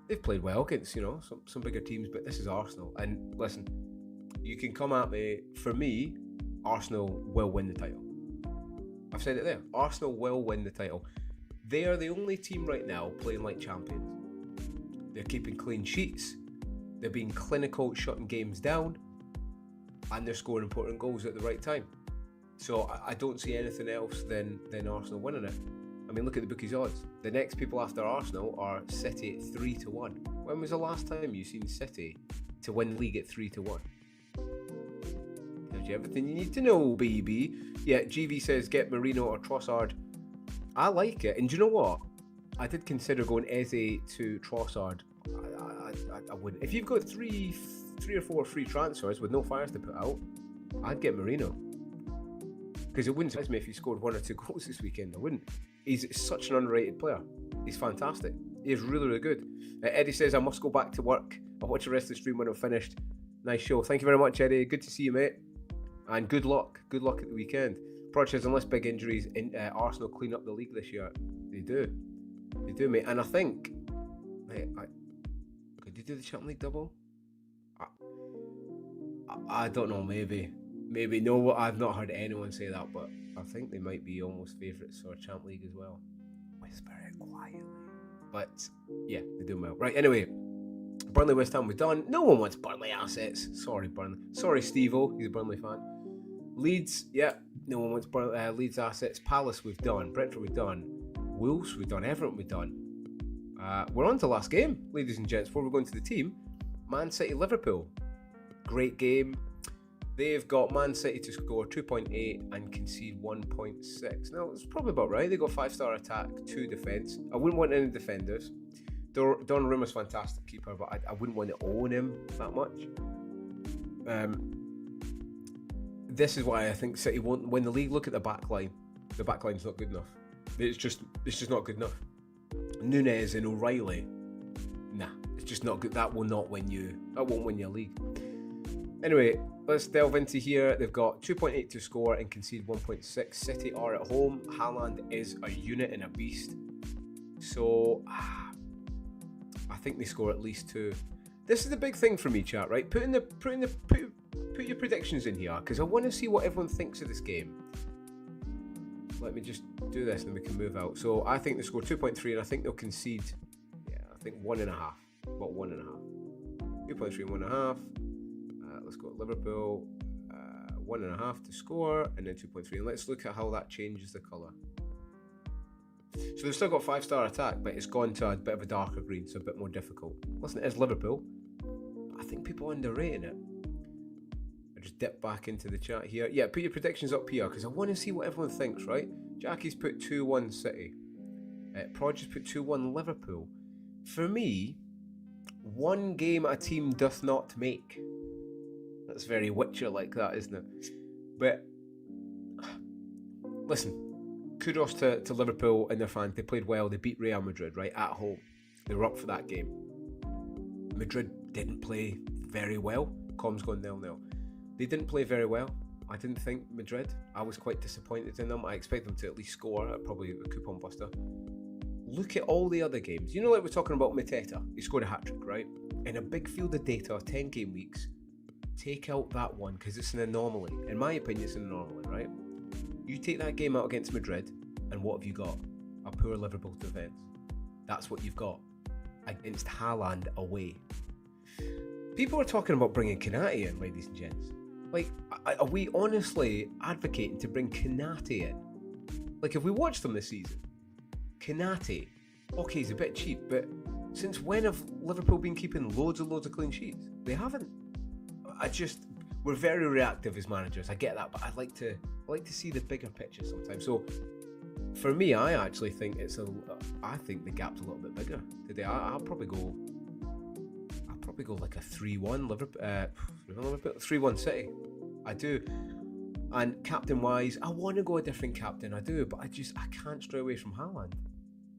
they've played well against, some bigger teams, but this is Arsenal. And listen, you can come at me. For me, Arsenal will win the title. I've said it there. Arsenal will win the title. They are the only team right now playing like champions. They're keeping clean sheets. They're being clinical, shutting games down, and they're scoring important goals at the right time. So I don't see anything else than Arsenal winning it. I mean, look at the bookies' odds. The next people after Arsenal are City at 3-1. When was the last time you seen City to win the league at 3-1? Gives you everything you need to know, baby. Yeah, GV says get Marino or Trossard. I like it, and do you know what? I did consider going Eze to Trossard. I wouldn't. If you've got three or four free transfers with no fires to put out, I'd get Marino. Because it wouldn't surprise me if he scored 1 or 2 goals this weekend. I wouldn't. He's such an underrated player. He's fantastic. He is really, really good. Eddie says, I must go back to work. I'll watch the rest of the stream when I'm finished. Nice show. Thank you very much, Eddie. Good to see you, mate. And good luck. Good luck at the weekend. Prod says, unless big injuries, Arsenal clean up the league this year. They do. They do, mate. And I think, mate, could they do the Champions League double? I don't know, maybe. Maybe. No, I've not heard anyone say that, but I think they might be almost favourites for Champions League as well. Whisper it quietly. But, yeah, they're doing well. Right, anyway. Burnley West Ham, we're done. No one wants Burnley assets. Sorry, Burnley. Sorry, Steve-O. He's a Burnley fan. Leeds, yeah. No one wants Leeds assets. Palace, we've done. Brentford, we've done. Wolves, we've done. Everton, we've done. We're on to last game, ladies and gents. Before we go into the team, Man City, Liverpool. Great game. They've got Man City to score 2.8 and concede 1.6. Now, it's probably about right. They got 5-star attack, 2 defence. I wouldn't want any defenders. Donnarumma's fantastic keeper, but I wouldn't want to own him that much. This is why I think City won't win the league. Look at the back line. The back line's not good enough. It's just not good enough. Nunes and O'Reilly, nah, it's just not good. That won't win you a league. Anyway, let's delve into here. They've got 2.8 to score and concede 1.6. City are at home. Haaland is a unit and a beast. So I think they score at least 2. This is the big thing for me, chat, right? Put your predictions in here, because I want to see what everyone thinks of this game. Let me just do this and then we can move out. So I think they score 2.3 and I think they'll concede, I think 1.5. About 1.5. 2.3 and 1.5. Let's go at Liverpool. 1.5 to score and then 2.3. And let's look at how that changes the colour. So they've still got 5-star attack, but it's gone to a bit of a darker green, so a bit more difficult. Listen, it is Liverpool. I think people are underrating it. I just dip back into the chat here. Yeah, put your predictions up here, because I want to see what everyone thinks, right? Jackie's put 2-1 City. Prod just put 2-1 Liverpool. For me, one game a team doth not make. That's very Witcher-like, that, isn't it? But, listen. Kudos to Liverpool and their fans. They played well. They beat Real Madrid, right, at home. They were up for that game. Madrid didn't play very well. Com's gone 0-0. They didn't play very well. I didn't think Madrid. I was quite disappointed in them. I expect them to at least score, probably a coupon buster. Look at all the other games. You know, like we're talking about Mateta. He scored a hat-trick, right? In a big field of data, 10 game weeks, take out that one because it's an anomaly. In my opinion, it's an anomaly, right? You take that game out against Madrid, and what have you got? A poor Liverpool defence. That's what you've got against Haaland away. People are talking about bringing Konate in, ladies and gents. Like, are we honestly advocating to bring Konate in? Like, if we watched them this season, Konate, okay, he's a bit cheap, but since when have Liverpool been keeping loads and loads of clean sheets? They haven't. We're very reactive as managers. I get that, but I like to see the bigger picture sometimes. So for me, I actually think I think the gap's a little bit bigger today. I'll probably go like a 3-1 Liverpool, 3-1 City. I do. And captain wise, I want to go a different captain. I do, but I can't stray away from Haaland.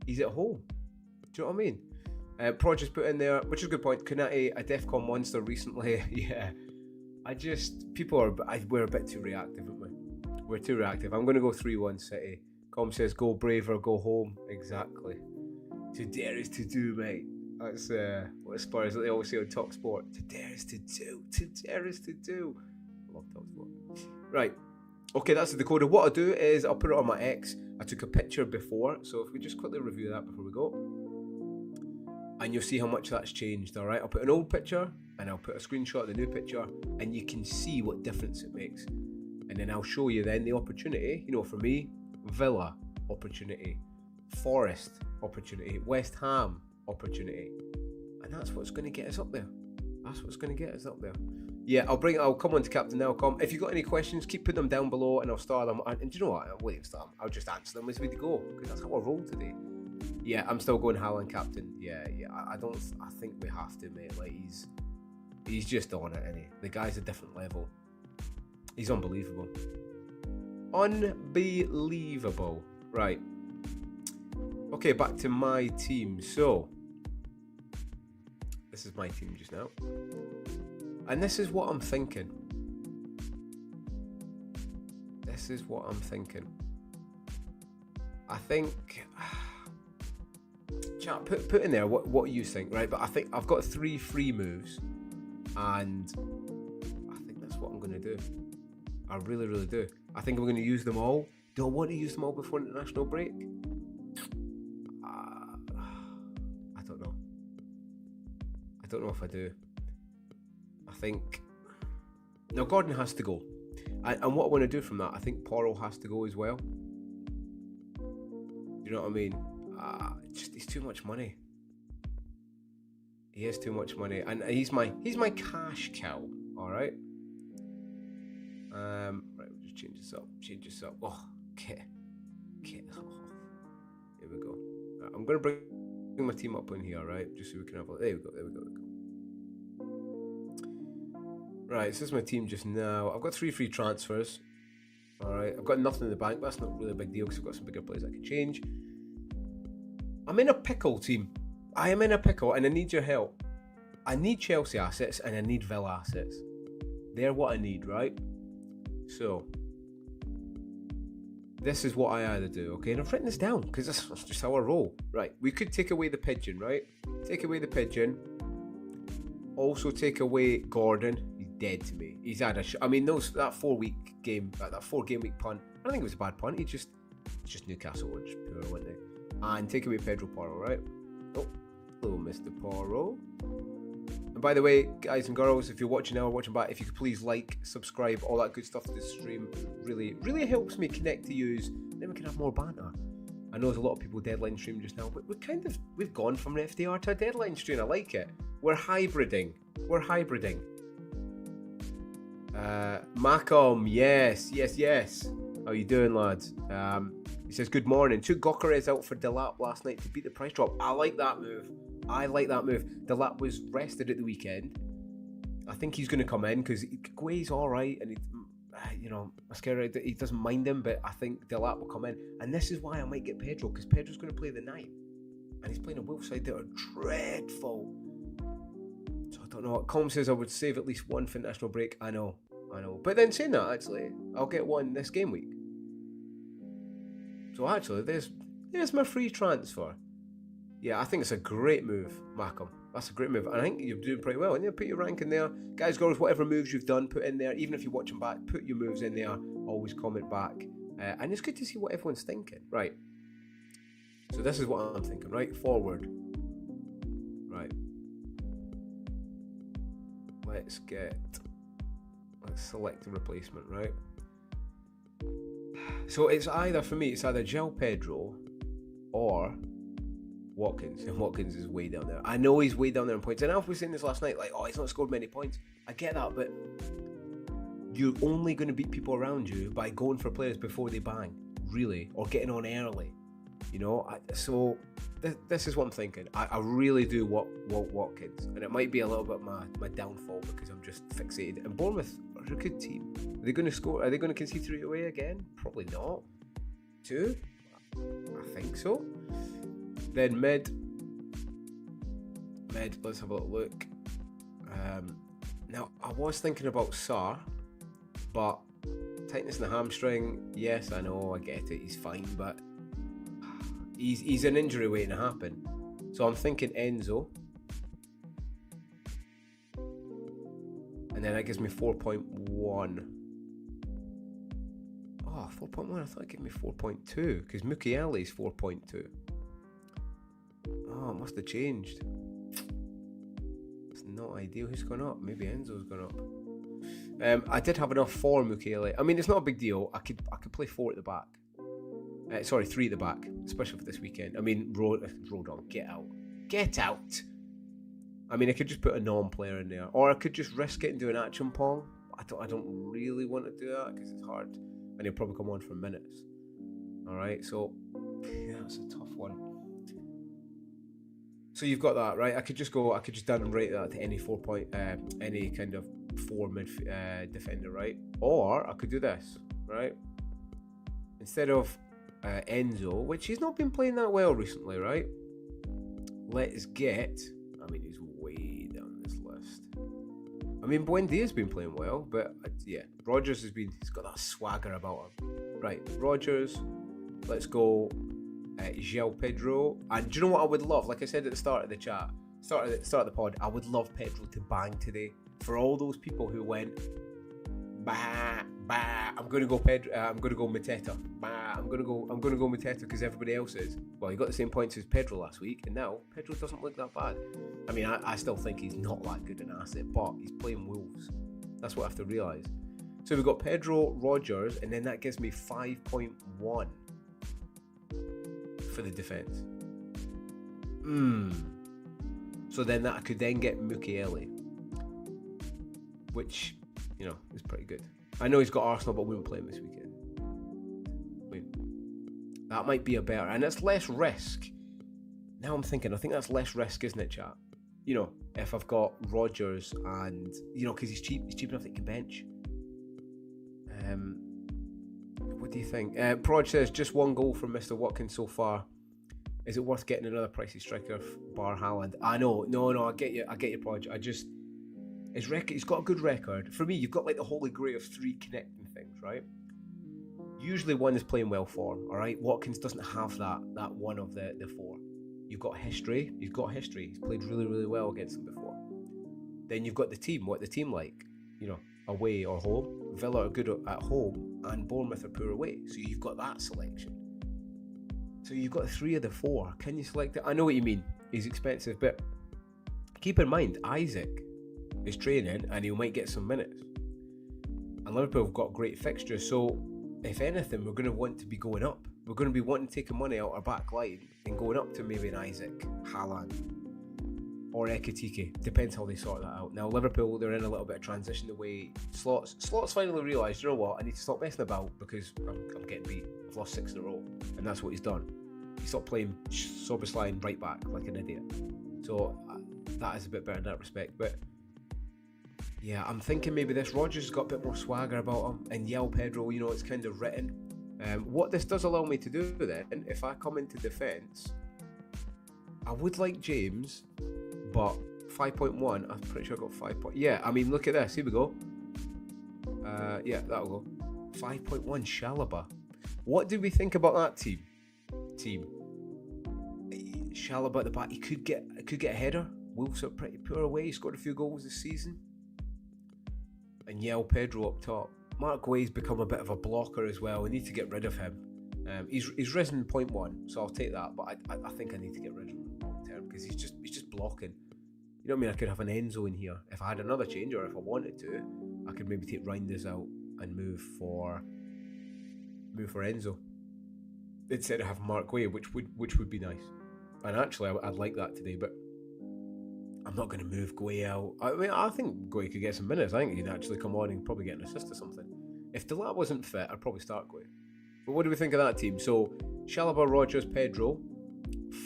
He's at home. Do you know what I mean? Pro just put in there, which is a good point. Konate, a DEFCON monster recently. Yeah. We're a bit too reactive, aren't we? We're too reactive. I'm going to go 3-1 City. Com says, go brave or go home. Exactly. To dare is to do, mate. That's what Spurs they always say on Talk Sport. To dare is to do. To dare is to do. I love Talk Sport. Right. Okay, that's the decoder. What I'll do is I'll put it on my X. I took a picture before, so if we just quickly review that before we go, and you'll see how much that's changed. All right, I'll put an old picture and I'll put a screenshot of the new picture, and you can see what difference it makes. And then I'll show you then the opportunity. You know, for me, Villa opportunity, Forest opportunity, West Ham opportunity, and that's what's going to get us up there. That's what's going to get us up there. Yeah, I'll come on to Captain now. If you've got any questions, keep putting them down below and I'll star them. And do you know what? I'll just answer them as we go, because that's how I roll today. Yeah, I'm still going Haaland captain. Yeah. I think we have to, mate. Like he's just on it, isn't he? The guy's a different level. He's unbelievable. Unbelievable. Right. Okay, back to my team. So this is my team just now. And this is what I'm thinking. I think, chat, put in there what you think, right? But I think I've got 3 free moves, and I think that's what I'm going to do. I really, really do. I think I'm going to use them all. Do I want to use them all before the international break? I don't know. I don't know if I do. I think now Gordon has to go, and what I want to do from that, I think Porro has to go as well. You know what I mean? He's too much money. He has too much money, and he's my cash cow. All right. Right, we'll just change this up. Oh, okay. Oh, here we go. Right, I'm gonna bring my team up in here, right? Just so we can have a. There we go. Right, so this is my team just now. I've got 3 free transfers. Alright, I've got nothing in the bank, but that's not really a big deal because I've got some bigger players I can change. I'm in a pickle, team. I am in a pickle and I need your help. I need Chelsea assets and I need Villa assets. They're what I need, right? So, this is what I either do, okay? And I've written this down because that's just how I roll. Right, we could take away the pigeon, right? Take away the pigeon. Also take away Gordon. Dead to me. He's had that 4-week game, that 4-game week punt. I don't think it was a bad punt. It's just Newcastle were just poor, weren't they? And take away Pedro Porro, right? Oh, hello, Mr. Porro. And by the way, guys and girls, if you're watching now or watching back, if you could please like, subscribe, all that good stuff to the stream. Really helps me connect to yous. Then we can have more banter. I know there's a lot of people deadline stream just now, but we've gone from an FDR to a deadline stream. I like it. We're hybriding. Macom, yes. How you doing, lads? He says, good morning. Took Gyökeres out for Delap last night to beat the price drop. I like that move. Delap was rested at the weekend. I think he's going to come in because Gue's all right, and I'm scared that he doesn't mind him, but I think Delap will come in. And this is why I might get Pedro, because Pedro's going to play the 9. And he's playing a Wolves side that are dreadful. So I don't know. Colm says I would save at least 1 for national break. I know. But then saying that, actually, I'll get 1 this game week. So actually, there's my free transfer. Yeah, I think it's a great move, Macom. That's a great move. And I think you're doing pretty well. And you put your rank in there. Guys, girls, whatever moves you've done, put in there. Even if you're watching back, put your moves in there. Always comment back. And it's good to see what everyone's thinking. Right. So this is what I'm thinking, right? Forward. Right. Let's select a replacement, right? So it's either Gel Pedro or Watkins, and Watkins is way down there. I know he's way down there in points, and Alf was saying this last night, like, he's not scored many points. I get that, but you're only going to beat people around you by going for players before they bang, really, or getting on early, so this is what I'm thinking. I really do want Watkins, and it might be a little bit my downfall because I'm just fixated. And Bournemouth are a good team. Are they going to score? Are they going to concede 3 away again? Probably not. 2? I think so. Then mid, let's have a little look. Now, I was thinking about Sarr, but tightness in the hamstring, yes, I know, I get it, he's fine, but he's an injury waiting to happen. So I'm thinking Enzo, then that gives me 4.1. Oh, 4.1, I thought it gave me 4.2, because Mukiele's 4.2. Oh, it must have changed. It's not ideal. Who's gone up? Maybe Enzo's gone up. I did have enough for Mukiele. I mean, it's not a big deal. I could play 4 at the back. Sorry, 3 at the back, especially for this weekend. I mean, Rodon, get out. Get out! I mean, I could just put a non-player in there. Or I could just risk it and do an action pong. I don't really want to do that because it's hard. And he'll probably come on for minutes. Alright, so yeah, that's a tough one. So you've got that, right? I could just down and rate that to any any kind of 4 defender, right? Or I could do this, right? Instead of Enzo, which he's not been playing that well recently, right? Let's get, I mean, he's way down this list. I mean, Buendia's been playing well, but yeah, Rodgers he's got that swagger about him. Right, Rodgers, let's go João Pedro. And do you know what I would love? Like I said at the start of the chat, start of the pod, I would love Pedro to bang today. For all those people who went, bah, I'm going to go Pedro, I'm going to go Mateta. I'm going to go Mateta because everybody else is. Well, he got the same points as Pedro last week, and now Pedro doesn't look that bad. I mean, I still think he's not that good an asset, but he's playing Wolves. That's what I have to realise. So we've got Pedro, Rodgers, and then that gives me 5.1 for the defence. So then I could then get Mukiele, which, you know, is pretty good. I know he's got Arsenal, but we won't play him this weekend. That might be a better, and it's less risk. Now I'm thinking, I think that's less risk, isn't it, chat? You know, if I've got Rodgers and, you know, because he's cheap enough that he can bench. What do you think? Proj says, just 1 goal from Mr. Watkins so far. Is it worth getting another pricey striker bar Haaland? I know, no, I get you, Proj. He's got a good record. For me, you've got like the holy grail of 3 connecting things, right? Usually one is playing well form, all right? Watkins doesn't have that one of the 4. You've got history. He's got history. He's played really, really well against them before. Then you've got the team. What the team like? You know, away or home. Villa are good at home, and Bournemouth are poor away. So you've got that selection. So you've got 3 of the 4. Can you select it? I know what you mean. He's expensive, but keep in mind, Isaac is training, and he might get some minutes. And Liverpool have got great fixtures, so if anything, we're going to want to be going up. We're going to be wanting to take money out our back line and going up to maybe an Isaac, Haaland, or Ekitike. Depends how they sort that out. Now, Liverpool, they're in a little bit of transition the way Slots finally realised, you know what, I need to stop messing about because I'm getting beat. I've lost 6 in a row, and that's what he's done. He stopped playing Soberslide right back like an idiot. So that is a bit better in that respect. But yeah, I'm thinking maybe this Rodgers has got a bit more swagger about him, and João Pedro, you know, it's kind of written. What this does allow me to do then, if I come into defence, I would like James, but 5.1, I'm pretty sure I got 5. Yeah, I mean, look at this. Here we go. Yeah, that'll go. 5.1 Chalobah. What do we think about that team? Chalobah at the back. He could get a header. Wolves are pretty poor away. He scored a few goals this season. And João Pedro up top. Mark Guéhi's become a bit of a blocker as well. We need to get rid of him. He's risen 0.1, so I'll take that. But I think I need to get rid of him long term because he's just blocking. You know what I mean? I could have an Enzo in here if I had another change, or if I wanted to, I could maybe take Reinders out and move for Enzo instead of having Mark Guéhi, which would be nice. And actually, I'd like that today, but I'm not going to move Guéhi out. I mean, I think Guéhi could get some minutes. I think he'd actually come on and probably get an assist or something. If Delat wasn't fit, I'd probably start Guéhi. But what do we think of that team? So, Chalobah, Rodgers, Pedro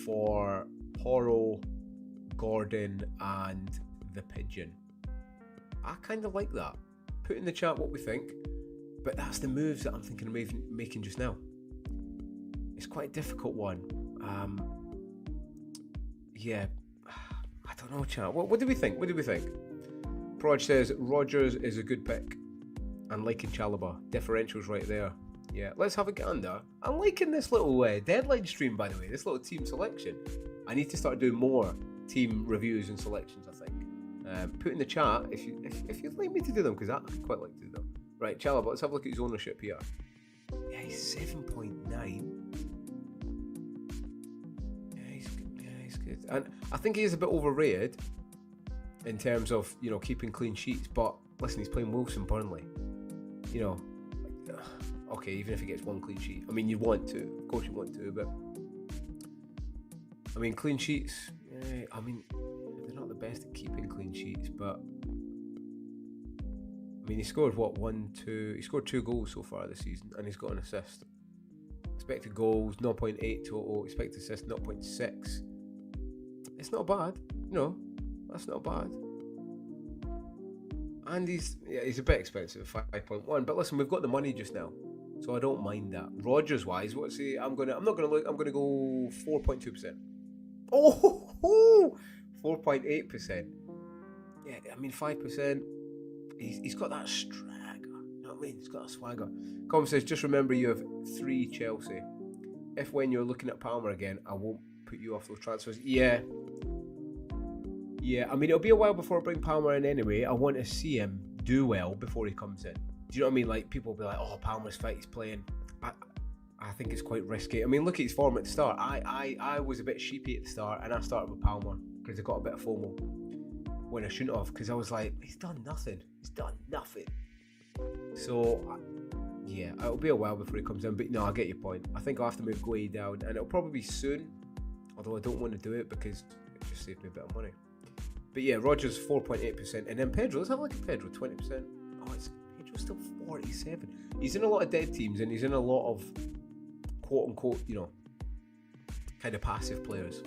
for Porro, Gordon, and the Pigeon. I kind of like that. Put in the chat what we think. But that's the moves that I'm thinking of making just now. It's quite a difficult one. Yeah. I don't know, chat. What do we think? Proj says Rodgers is a good pick. I'm liking Chalobah. Differential's right there. Yeah, let's have a gander. I'm liking this little deadline stream, by the way. This little team selection. I need to start doing more team reviews and selections, I think. Put in the chat if you'd like me to do them, because I'd quite like to do them. Right, Chalobah, let's have a look at his ownership here. Yeah, he's 7.9. Yeah, he's good. And I think he is a bit overrated in terms of, you know, keeping clean sheets. But listen, he's playing Wolves and Burnley. You know, okay, even if he gets one clean sheet. I mean, you want to. Of course you want to, but I mean, clean sheets, I mean, they're not the best at keeping clean sheets, but I mean, he scored he scored 2 goals so far this season, and he's got an assist. Expected goals 0.8 total, expected assist 0.6. It's not bad, you know, that's not bad. And he's a bit expensive, 5.1, but listen, we've got the money just now, so I don't mind that. Rodgers wise, what's he? I'm not gonna look. I'm gonna go 4.2%. Oh, 4.8%. Yeah, I mean 5%. He's got that swagger. You know what I mean? He's got a swagger. Colin says, just remember you have 3 Chelsea. If when you're looking at Palmer again, I won't put you off those transfers. Yeah. I mean, it'll be a while before I bring Palmer in anyway. I want to see him do well before he comes in. Do you know what I mean? Like, people will be like, oh, Palmer's fit, he's playing. I think it's quite risky. I mean, look at his form at the start. I was a bit sheepy at the start, and I started with Palmer because I got a bit of FOMO when I shouldn't have, because I was like, he's done nothing. So, yeah, it'll be a while before he comes in, but no, I get your point. I think I'll have to move Guay down, and it'll probably be soon, although I don't want to do it because it just saved me a bit of money. But yeah, Rodgers 4.8%, and then Pedro, let's have a look at Pedro, 20%. Pedro's still 47. He's in a lot of dead teams, and he's in a lot of quote-unquote, you know, kind of passive players.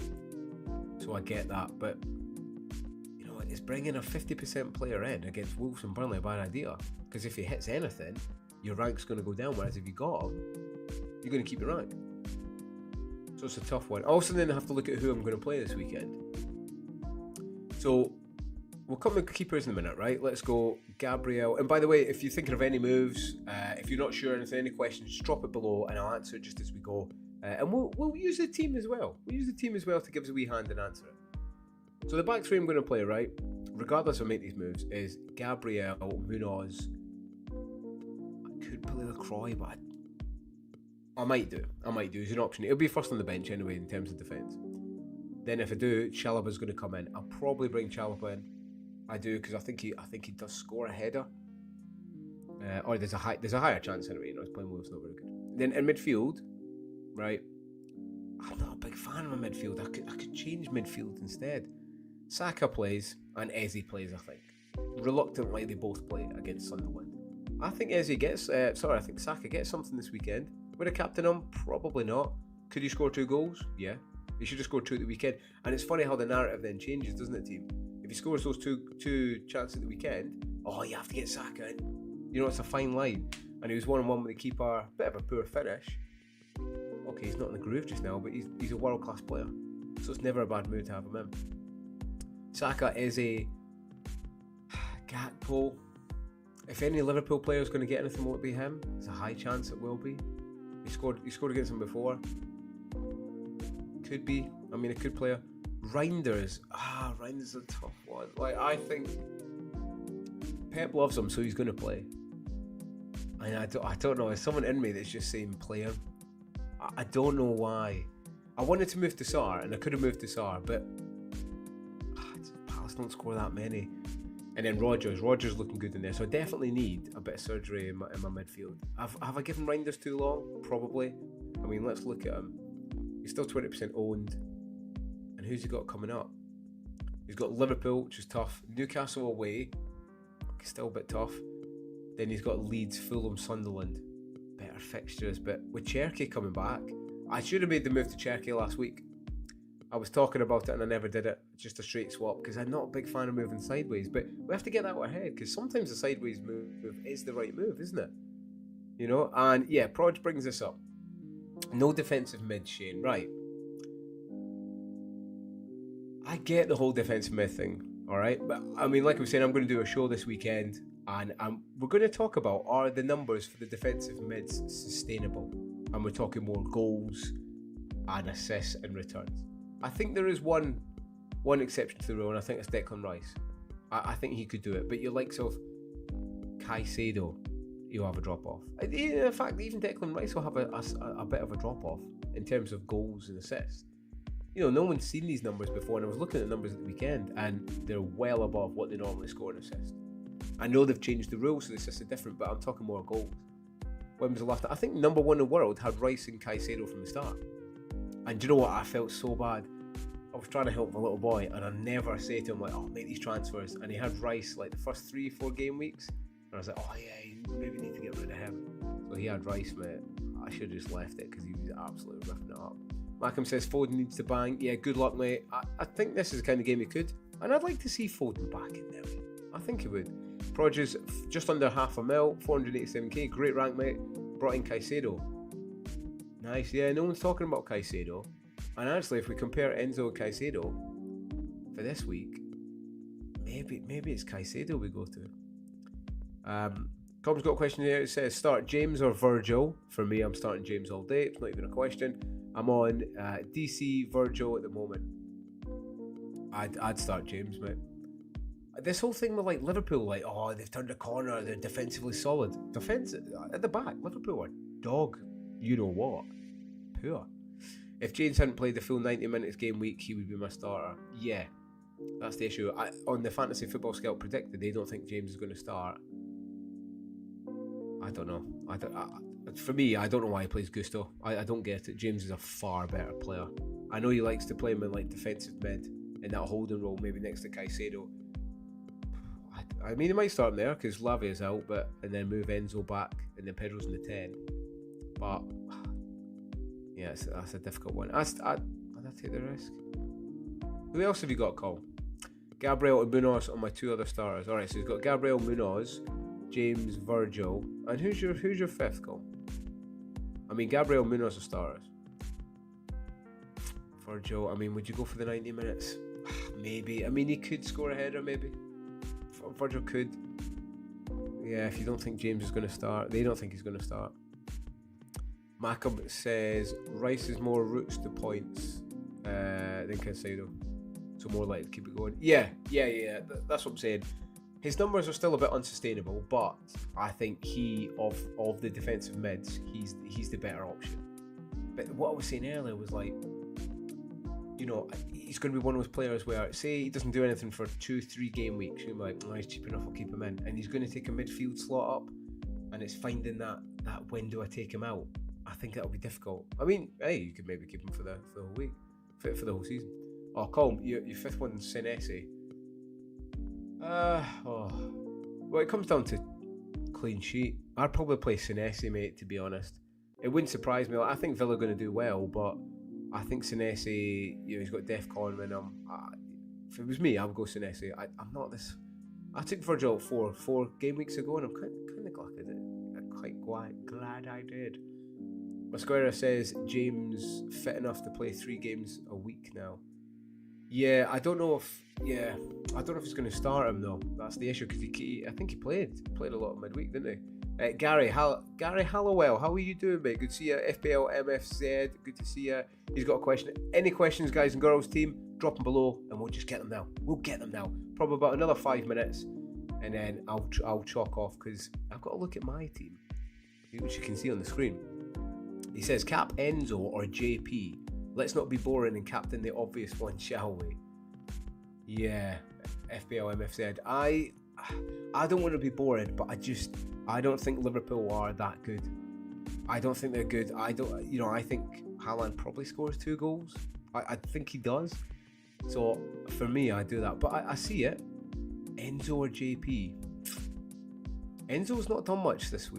So I get that, but you know, is bringing a 50% player in against Wolves and Burnley a bad idea? Because if he hits anything, your rank's going to go down, whereas if you got him, you're going to keep your rank. So it's a tough one. I also then have to look at who I'm going to play this weekend. So we'll come to keepers in a minute, right? Let's go Gabriel. And by the way, if you're thinking of any moves, if you're not sure anything, any questions, just drop it below and I'll answer it just as we go. And we'll use the team as well. We'll use the team as well to give us a wee hand and answer it. So the back three I'm going to play, right, regardless of make these moves, is Gabriel, Munoz. I could play LaCroix, but I might do. It's an option. It'll be first on the bench anyway in terms of defence. Then if I do, Chalobah's going to come in. I'll probably bring Chalobah in. I do, because I think he does score a header. Or there's a higher chance anyway. You know, he's playing Wolves, not very good. Then in midfield, right? I'm not a big fan of a midfield. I could change midfield instead. Saka plays and Eze plays. I think reluctantly they both play against Sunderland. I think I think Saka gets something this weekend. Would I captain him? Probably not. Could he score 2 goals? Yeah. He should have scored 2 at the weekend. And it's funny how the narrative then changes, doesn't it, team? If he scores those two chances at the weekend, oh, you have to get Saka in. You know, it's a fine line. And he was 1-1 with the keeper. Bit of a poor finish. Okay, he's not in the groove just now, but he's a world-class player. So it's never a bad move to have him in. Saka is a Gakpo. If any Liverpool player is going to get anything, will it be him? There's a high chance it will be. He scored against him before. Could be. I mean, a good player. Reinders a tough one. Like, I think Pep loves him, so he's going to play. And I don't know. There's someone in me that's just saying play him. I don't know why. I wanted to move to Sarr, and I could have moved to Sarr, but Palace don't score that many. And then Rodgers looking good in there, so I definitely need a bit of surgery in my midfield. Have I given Reinders too long? Probably. I mean, let's look at him. He's still 20% owned. And who's he got coming up? He's got Liverpool, which is tough. Newcastle away, still a bit tough. Then he's got Leeds, Fulham, Sunderland. Better fixtures, but with Cherky coming back, I should have made the move to Cherky last week. I was talking about it and I never did it. Just a straight swap, because I'm not a big fan of moving sideways. But we have to get that out of our head, because sometimes the sideways move is the right move, isn't it? You know, and yeah, Proj brings this up. No defensive mid, Shane. Right. I get the whole defensive mid thing, alright? But I mean, like I was saying, I'm going to do a show this weekend, and we're going to talk about, are the numbers for the defensive mids sustainable? And we're talking more goals and assists and returns. I think there is one exception to the rule, and I think it's Declan Rice. I think he could do it. But your likes of Caicedo, he'll have a drop-off. In fact, even Declan Rice will have a bit of a drop-off in terms of goals and assists. You know, no one's seen these numbers before, and I was looking at the numbers at the weekend, and they're well above what they normally score in assists. I know they've changed the rules, so the assists are different, but I'm talking more goals. When was the last time? I think number one in the world had Rice and Caicedo from the start. And do you know what? I felt so bad. I was trying to help my little boy, and I never say to him, like, oh, make these transfers. And he had Rice, like, the first 3-4 game weeks. And I was like, oh, yeah, you maybe need to get rid of him. So he had Rice, mate. I should have just left it because he was absolutely ripping it up. Malcolm says Foden needs to bang. Yeah, good luck, mate. I think this is the kind of game he could. And I'd like to see Foden back in there. I think he would. Produce just under $500,000, 487k. Great rank, mate. Brought in Caicedo. Nice, yeah, no one's talking about Caicedo. And actually, if we compare Enzo and Caicedo for this week, maybe it's Caicedo we go to. Tom's got a question here. It says, start James or Virgil. For me, I'm starting James all day. It's not even a question. I'm on DC Virgil at the moment. I'd start James, mate. This whole thing with like Liverpool, like, oh, they've turned a corner, they're defensively solid. Defense at the back, Liverpool are dog, you know what, poor. If James hadn't played the full 90 minutes game week, he would be my starter. Yeah, that's the issue. On the Fantasy Football Scout predicted, they don't think James is going to start. I don't know. For me, I don't know why he plays Gusto. I don't get it. James is a far better player. I know he likes to play him in like defensive mid, in that holding role, maybe next to Caicedo. I mean, he might start him there because Lavia's out, and then move Enzo back, and then Pedro's in the 10. But yeah, that's a difficult one. I'd take the risk. Who else have you got, Cole? Gabriel and Munoz are my two other starters. All right, so you've got Gabriel, Munoz, James, Virgil, and who's your fifth, Cole? I mean, Gabriel, Munoz are starters. Virgil, I mean, would you go for the 90 minutes? Maybe. I mean, he could score a header, maybe. Virgil could. Yeah, if you don't think James is going to start. They don't think he's going to start. Macam says Rice is more routes to points than Caicedo, so more likely to keep it going. Yeah. That's what I'm saying. His numbers are still a bit unsustainable, but I think of the defensive mids, he's the better option. But what I was saying earlier was like, you know, he's going to be one of those players where, say he doesn't do anything for 2-3 game weeks, you're like, oh, he's cheap enough, I'll keep him in. And he's going to take a midfield slot up, and it's finding that when do I take him out? I think that'll be difficult. I mean, hey, you could maybe keep him for the whole week, for the whole season. Oh, Colm, your fifth one's Senesi. Well, it comes down to clean sheet. I'd probably play Senesi, mate, to be honest. It wouldn't surprise me. Like, I think Villa are going to do well, but I think Senesi, you know, he's got DEFCON in him. If it was me, I would go Senesi. I'm not this. I took Virgil 4 game weeks ago, and I'm kind of quite glad I did. Masquera says James fit enough to play 3 games a week now. Yeah, I don't know if he's going to start him though. That's the issue, because I think he played a lot of midweek, didn't he? Gary Hallowell, how are you doing, mate? Good to see you. FPL MFZ, good to see you. He's got a question. Any questions, guys and girls team? Drop them below, and we'll just get them now. Probably about another 5 minutes, and then I'll chalk off because I've got to look at my team, which you can see on the screen. He says, cap Enzo or JP. Let's not be boring and captain the obvious one, shall we? Yeah, FPL MFZ. I don't want to be boring, but I don't think Liverpool are that good. I don't think they're good. I think Haaland probably scores 2 goals. I think he does. So for me, I do that. But I see it. Enzo or JP. Enzo's not done much this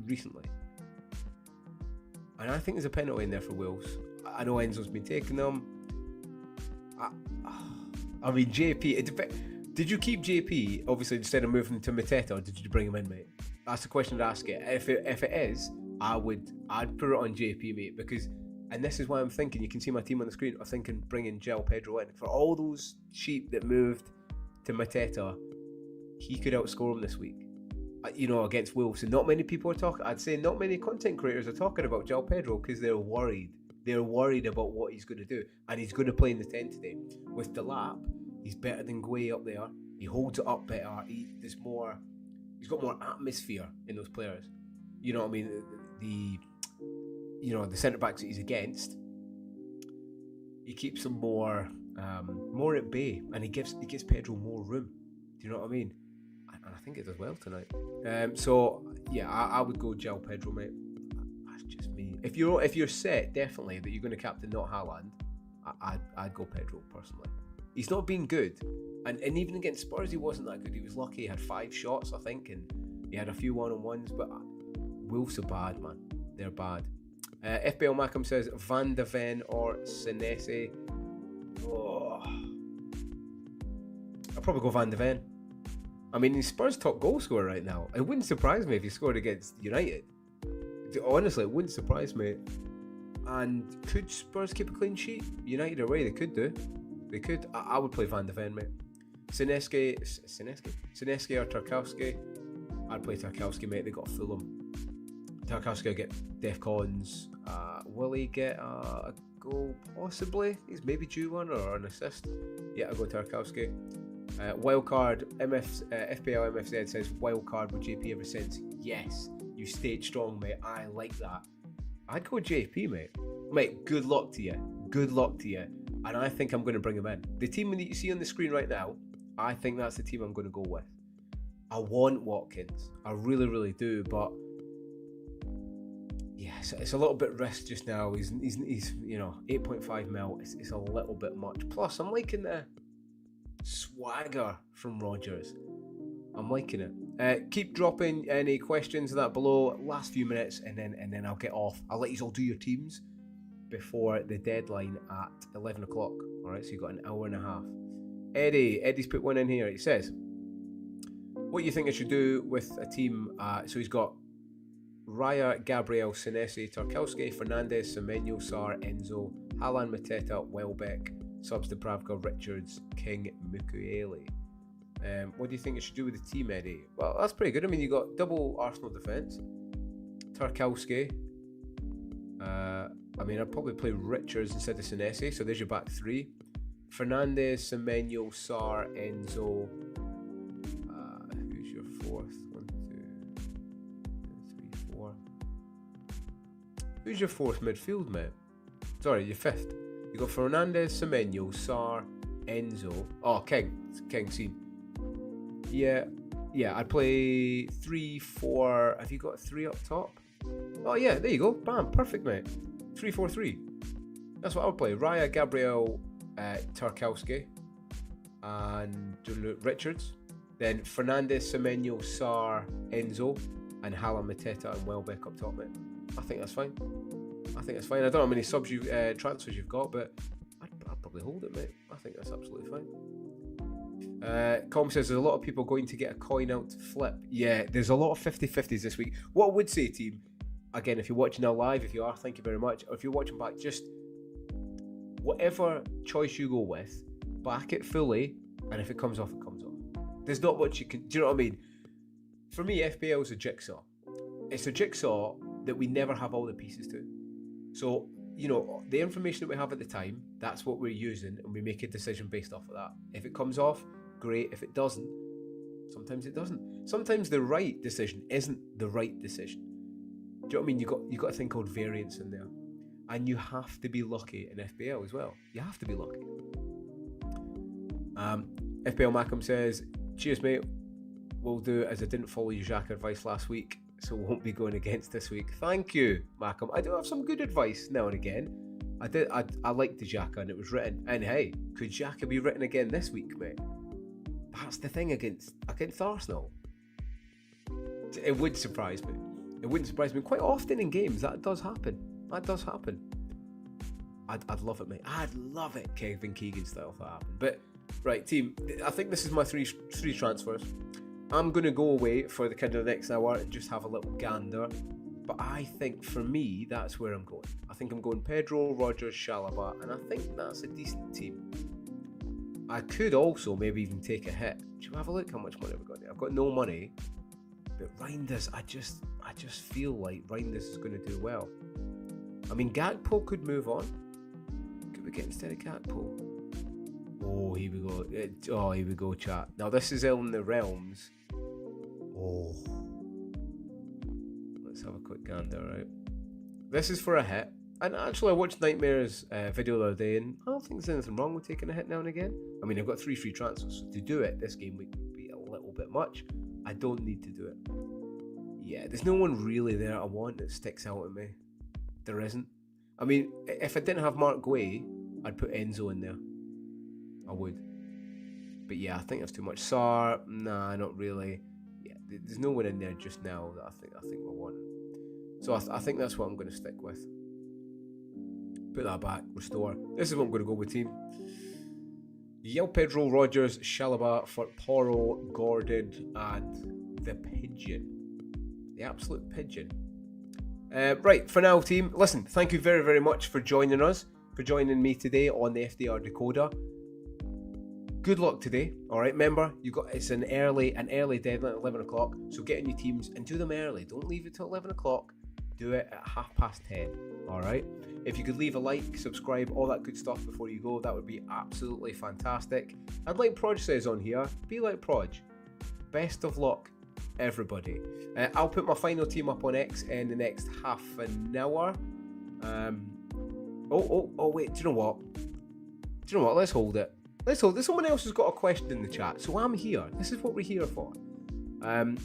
recently. And I think there's a penalty in there for Wolves. I know Enzo's been taking them. I mean, JP, did you keep JP, obviously, instead of moving to Mateta, or did you bring him in, mate? That's the question to ask it. If it is, I'd put it on JP, mate, because, and this is why I'm thinking, you can see my team on the screen, I'm thinking bringing João Pedro in. For all those sheep that moved to Mateta, he could outscore him this week. Against Wolves. And not many people are talking, I'd say not many content creators are talking about João Pedro because they're worried. They're worried about what he's going to do. And he's going to play in the 10 today. With Delap, he's better than Gueye up there. He holds it up better. He's got more atmosphere in those players. You know what I mean? The centre backs that he's against, he keeps them more at bay, and he gives Pedro more room. Do you know what I mean? And I think it does well tonight. So yeah, I would go João Pedro, mate. That's just me. If you're set definitely that you're going to captain not Haaland, I'd go Pedro personally. He's not been good, and even against Spurs he wasn't that good. He was lucky. He had 5 shots, I think, and he had a few one-on-ones. But Wolves are bad, man. They're bad. FPL Mackham says Van de Ven or Senesi. Oh, I'll probably go Van de Ven. I mean, he's Spurs' top goal scorer right now. It wouldn't surprise me if he scored against United. Honestly, it wouldn't surprise me. And could Spurs keep a clean sheet? United away, they could do. They could. I would play Van de Ven, mate. Senesi or Tarkowski? I'd play Tarkowski, mate. They got Fulham. Tarkowski will get DEFCONs. Will he get a goal? Possibly. He's maybe due one or an assist. Yeah, I'll go Tarkowski. Wildcard, FPL MFZ says, wildcard with JP ever since. Yes, you stayed strong, mate. I like that. I'd go JP, mate. Mate, good luck to you. Good luck to you. And I think I'm going to bring him in. The team that you see on the screen right now, I think that's the team I'm going to go with. I want Watkins. I really, really do. But yes, it's a little bit risk just now. He's 8.5 mil. It's a little bit much. Plus, I'm liking the swagger from Rodgers. I'm liking it. Keep dropping any questions of that below. Last few minutes, and then I'll get off. I'll let you all do your teams before the deadline at 11 o'clock. All right, so you've got an hour and a half. Eddie's put one in here. He says, what do you think I should do with a team? So he's got Raya, Gabriel, Senesi, Tarkowski, Fernandes, Semenyo, Sarr, Enzo, Haaland, Mateta, Welbeck, Subs, Dubravka, Richards, King, Mukiele. What do you think I should do with the team, Eddie? Well, that's pretty good. I mean, you got double Arsenal defence. Tarkowski. I'd probably play Richards instead of Senesi. So there's your back 3. Fernandes, Semenyo, Sarr, Enzo. Who's your 4th? 1, 2, 3, 4. Who's your 4th midfield, mate? Sorry, your 5th. You got Fernandes, Semenyo, Sarr, Enzo. Oh, King scene. Yeah, I'd play 3, 4. Have you got 3 up top? Oh yeah, there you go. Bam, perfect, mate. 3-4-3. That's what I would play. Raya, Gabriel, Tarkowski, and Richards. Then Fernandes, Semenyo, Sarr, Enzo, and Haaland, Mateta, and Welbeck up top, mate. I think that's fine. I don't know how many subs transfers you've got, but I'd probably hold it, mate. I think that's absolutely fine. Com says there's a lot of people going to get a coin out to flip. Yeah, there's a lot of 50-50s this week. What I would say, team, again, if you're watching now live, if you are, thank you very much. Or if you're watching back, just whatever choice you go with, back it fully, and if it comes off, it comes off. There's not much you can. Do you know what I mean? For me, FPL is a jigsaw. It's a jigsaw that we never have all the pieces to. So, the information that we have at the time, that's what we're using, and we make a decision based off of that. If it comes off, great. If it doesn't, sometimes it doesn't. Sometimes the right decision isn't the right decision. Do you know what I mean? You got a thing called variance in there, and you have to be lucky in FPL as well. You have to be lucky. FPL Mackham says, "Cheers, mate. We'll do it as I didn't follow your Xhaka advice last week, so won't be going against this week." Thank you, Mackham. I do have some good advice now and again. I liked the Xhaka, and it was written. And hey, could Xhaka be written again this week, mate? That's the thing against Arsenal. It would surprise me. It wouldn't surprise me. Quite often in games, that does happen. I'd love it, mate. I'd love it, Kevin Keegan style, if that happened. But, right, team, I think this is my three transfers. I'm going to go away for the kind of the next hour and just have a little gander. But I think, for me, that's where I'm going. I think I'm going Pedro, Rodgers, Chalobah, and I think that's a decent team. I could also maybe even take a hit. Should we have a look how much money we've got there? I've got no money. But Reinders, I just feel like Reinders is going to do well. I mean, Gakpo could move on. Could we get instead of Gakpo? Oh, here we go. Oh, here we go, chat. Now, this is in the realms. Oh. Let's have a quick gander, right? This is for a hit. And actually, I watched Nightmare's video the other day, and I don't think there's anything wrong with taking a hit now and again. I mean, I've got 3 free transfers, so to do it this game week would be a little bit much. I don't need to do it. Yeah, there's no one really there I want that sticks out at me. There isn't. I mean, if I didn't have Mark Guay, I'd put Enzo in there. I would. But yeah, I think that's too much. Sar, nah, not really. Yeah, there's no one in there just now that I think we're wanting. So I think that's what I'm going to stick with. Put that back, restore. This is what I'm going to go with, team. Yel Pedro, Rogers, Shalaba for Porro, Gordon, and the Pigeon. The absolute Pigeon. Right, for now, team, listen, thank you very, very much for joining us, for joining me today on the FDR Decoder. Good luck today, all right? Remember, it's an early deadline at 11 o'clock, so get in your teams and do them early. Don't leave it till 11 o'clock. Do it at 10:30, all right? If you could leave a like, subscribe, all that good stuff before you go, that would be absolutely fantastic. And like Proj says on here, be like Proj. Best of luck, everybody. I'll put my final team up on X in the next half an hour. Wait, do you know what? Let's hold it. Someone else has got a question in the chat, so I'm here. This is what we're here for.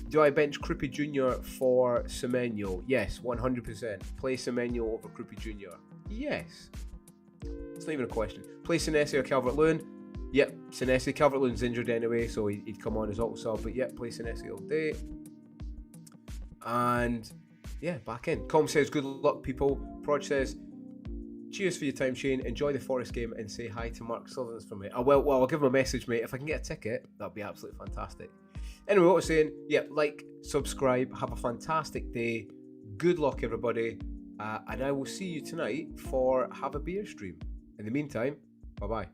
Do I bench Krupi Jr. for Semenyo? Yes, 100%. Play Semenyo over Krupi Jr. Yes. It's not even a question. Play Senesi or Calvert-Lewin? Yep, Senesi. Calvert-Lewin's injured anyway, so he'd come on as auto sub, but yep, play Senesi all day. And yeah, back in. Com says, good luck, people. Proj says, cheers for your time, Shane. Enjoy the Forest game and say hi to Mark Sutherland for me. Well, I'll give him a message, mate. If I can get a ticket, that'd be absolutely fantastic. Anyway, what I was saying, yeah, like, subscribe, have a fantastic day. Good luck, everybody. And I will see you tonight for Have a Beer stream. In the meantime, bye-bye.